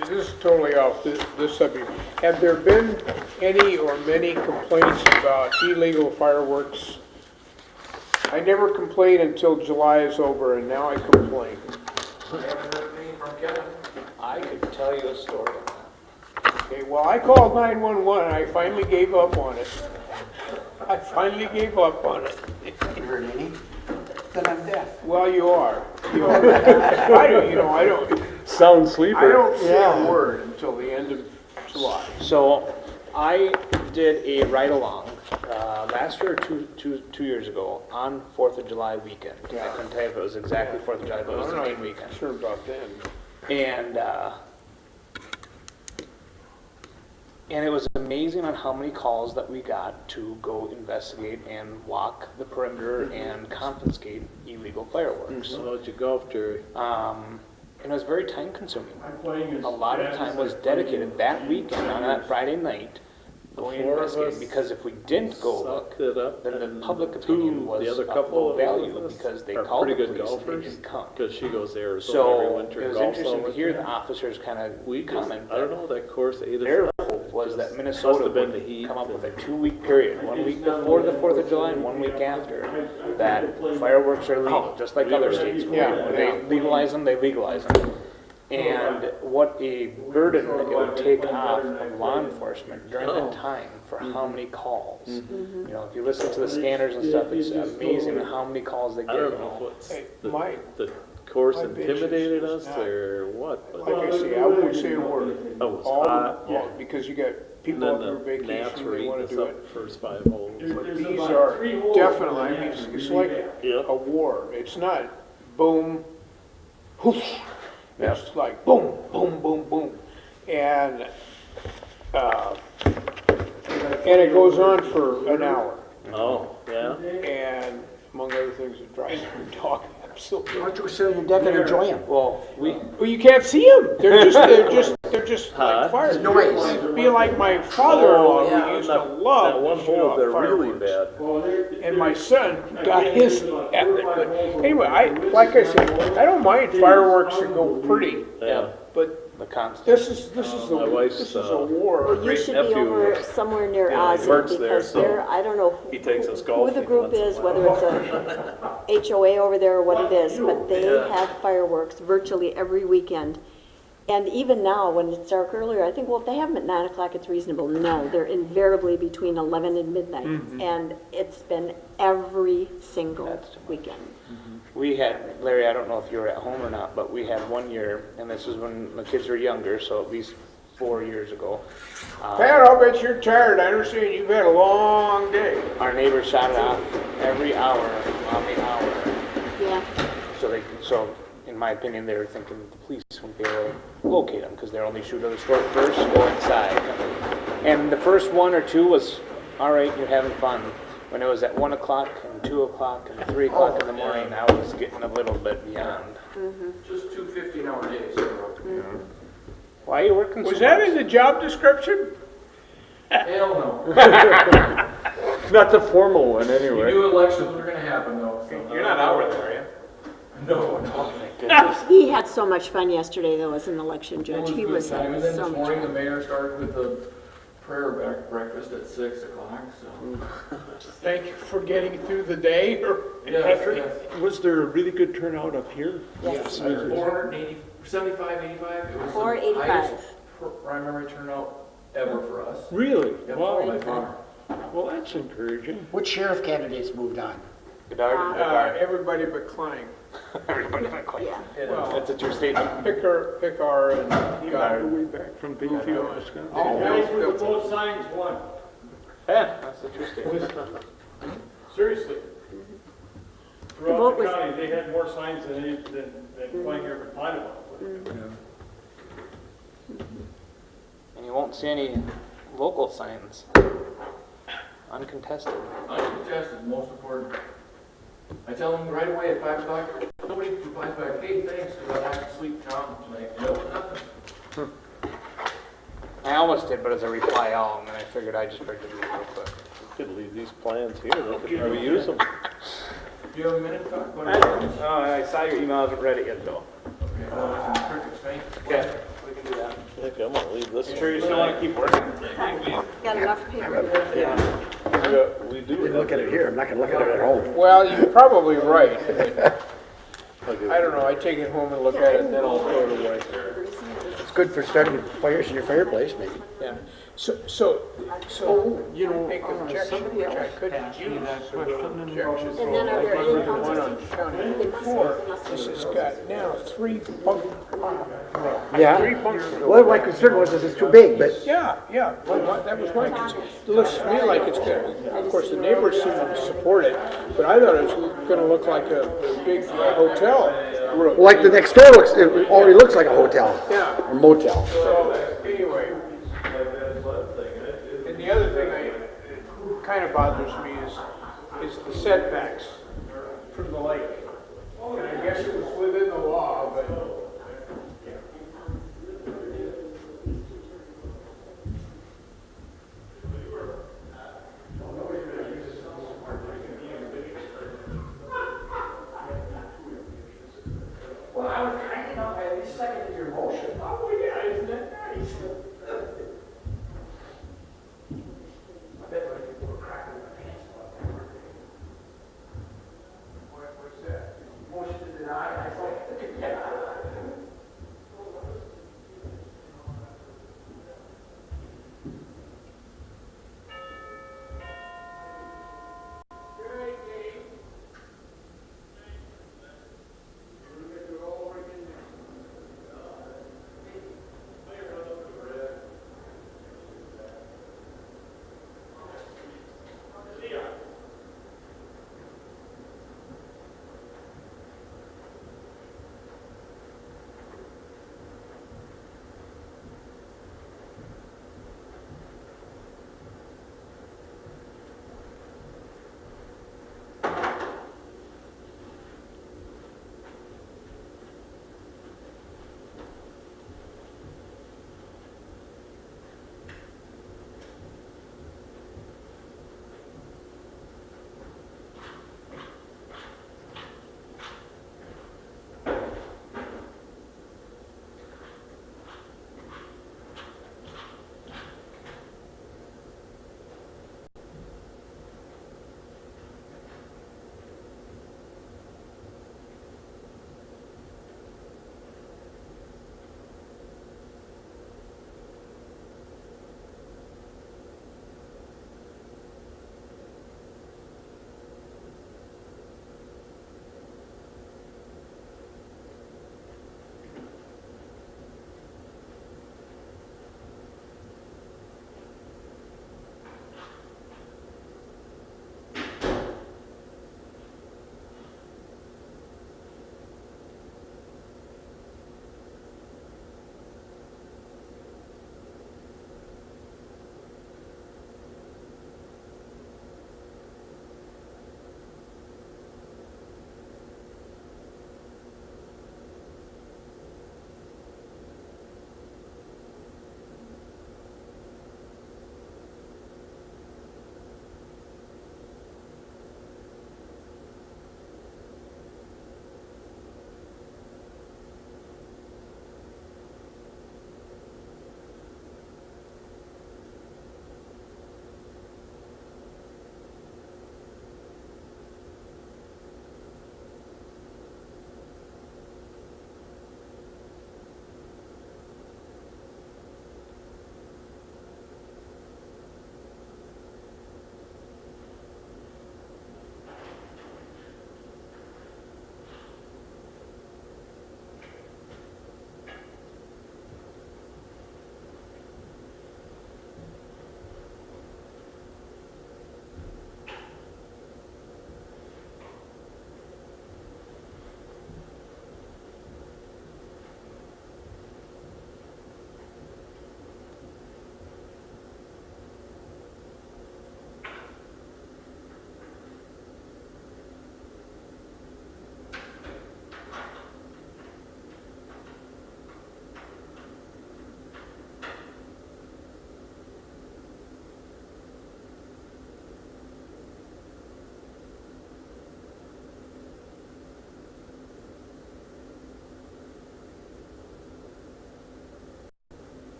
this is totally off this subject, have there been any or many complaints about illegal fireworks? I never complained until July is over, and now I complain.
I haven't heard anything from Kevin.
I could tell you a story on that.
Okay, well, I called 911, and I finally gave up on it. I finally gave up on it.
You heard any? Then I'm deaf.
Well, you are. You are. I don't
Sound sleeper.
I don't say a word until the end of July.
So I did a ride-along last year or two years ago on 4th of July weekend. I couldn't tell you if it was exactly 4th of July, but it was the main weekend.
Sure about that.
And it was amazing on how many calls that we got to go investigate and walk the perimeter and confiscate illegal fireworks.
How about your golf, Jerry?
And it was very time consuming.
I'm playing as
A lot of
fast
time
as
was
I play
dedicated that weekend on that Friday night going and
Four of
investigating,
us
because if we didn't go look,
Sucked it up,
then the
and
public opinion was
the other
of
couple
low
of
value
us
because they
are
called the
pretty good
police and they
golfers,
didn't come.
because she goes to Arizona every
So
winter.
it was
golfs all
interesting to hear
winter.
the officers kind of
We just,
comment
I don't
that
know, that course ate us
their
up.
hope was that
Just
Minnesota
must have been
would
the heat
come up with a
and-
2-week period, 1 week before the 4th of July and 1 week after, that fireworks are legal, just like other states. When they legalize them, they legalize them. And what a burden it would take off of law enforcement during that time for how many calls. You know, if you listen to the scanners and stuff, it's amazing how many calls they get.
I don't
you
know
know.
if it's
Hey,
the course
my bitch is
intimidated
just
us
not-
or what, but
Like I say, I won't say a word.
oh, it's
All
hot.
because you got
And
people
then
up for
the gnats
vacation,
were
they
eating
want
us
to do
up
it.
the first 5 holes.
But these are definitely, I mean, it's like
Yeah.
a war. It's not boom, whoosh, it's like boom, boom, boom, boom. And it goes on for an hour.
Oh, yeah?
And among other things, it drives my dog absolutely.
Why don't you sit on your deck and enjoy them?
Well,
Well, you can't see them. They're just like fire.
There's noise.
It'd be like my father-in-law,
yeah,
who used
that-
to love
that one
to shoot
hole,
off
they're really
fireworks.
bad.
And my son got his at it. But anyway, like I said, I don't mind fireworks that go pretty.
Yeah.
But
The constant.
this is
my wife's,
this is a war.
Well, you should be
nephew,
over somewhere near
yeah, he
Ozzy,
works there,
because
so
they're, I don't know
he takes us
who
golfing
the group
once in a
is,
while.
whether it's a HOA over there or what it is, but they have fireworks virtually every weekend. And even now, when it's dark earlier, I think, well, if they have them at 9 o'clock, it's reasonable. No, they're invariably between 11 and midnight. And it's been every single weekend.
We had, Larry, I don't know if you were at home or not, but we had one year, and this is when the kids were younger, so at least 4 years ago.
Pat, I'll bet you're tired. I understand you've had a long day.
Our neighbors shot it off every hour on the hour.
Yeah.
So in my opinion, they were thinking the police wouldn't be able to locate them because they're only shoot at the store first, go inside. And the first one or two was, all right, you're having fun. When it was at 1 o'clock and 2 o'clock and 3 o'clock in the morning, I was getting a little bit beyond.
Just 2 15-hour days.
Why are you working so
Was that
much?
in the job description?
Hell no.
Not the formal one,
You
anyway.
knew elections were gonna happen though. So.
You're not out with it, are you?
No, no.
He had so much fun yesterday, though, as an election judge. He was
good time.
having
And then
so
this
much
morning, the
fun.
mayor started with the prayer breakfast at 6 o'clock, so.
Thank you for getting through the day.
Yes.
Was there a really good turnout up here?
Yes.
480, 75, 85. It was
485.
the highest primary turnout ever for us.
Really?
Yep,
Wow.
by far.
Well, that's encouraging.
Which sheriff candidates moved on?
Godard?
Everybody but Klein.
Everybody went quiet.
Yeah.
Well,
That's a true statement.
Pickar and
All
Goddard.
the way back from Bayfield, Wisconsin.
Guys with the both signs won.
Yeah, that's a true statement.
Seriously.
vote
Throughout the
was-
county, they had more signs than Klein ever planned on.
And you won't see any local signs. Uncontested.
Uncontested, most important. I tell them right away at 5 o'clock, nobody replies back, hey, thanks, because I have to sleep town tonight. No, nothing.
I almost did, but as a reply all, and then I figured I'd just bring it real quick.
Could leave these plans here, they could probably use them.
Do you have a minute to talk about it?
Oh, I saw your email, I haven't read it yet though.
Okay, well, it's in perfect space.
Okay, we can do that.
I think I'm gonna leave this
You
one.
sure you still want to keep working?
Got enough paper?
We do.
Didn't look at it here, I'm not gonna look at it at home.
Well, you're probably right. I don't know, I take it home and look at it, and then I'll throw it away.
It's good for starting fires in your fireplace, maybe.
Yeah. So,
You know,
make objection, which I could use. Objection.
And then are there any
One on County Four. This has got now 3 bunk.
Yeah.
3 bunks.
Well, my concern was that it's too big, but
Yeah, well, that was my concern. It looks to me like it's gonna, of course, the neighbors seem to support it, but I thought it was gonna look like a big hotel room.
like the next door looks, it already looks like a hotel
Yeah,
or motel.
so, anyway. And the other thing kind of bothers me is the setbacks from the lake. And I guess it was within the law, but.
Well, I was trying, I at least seconded your motion.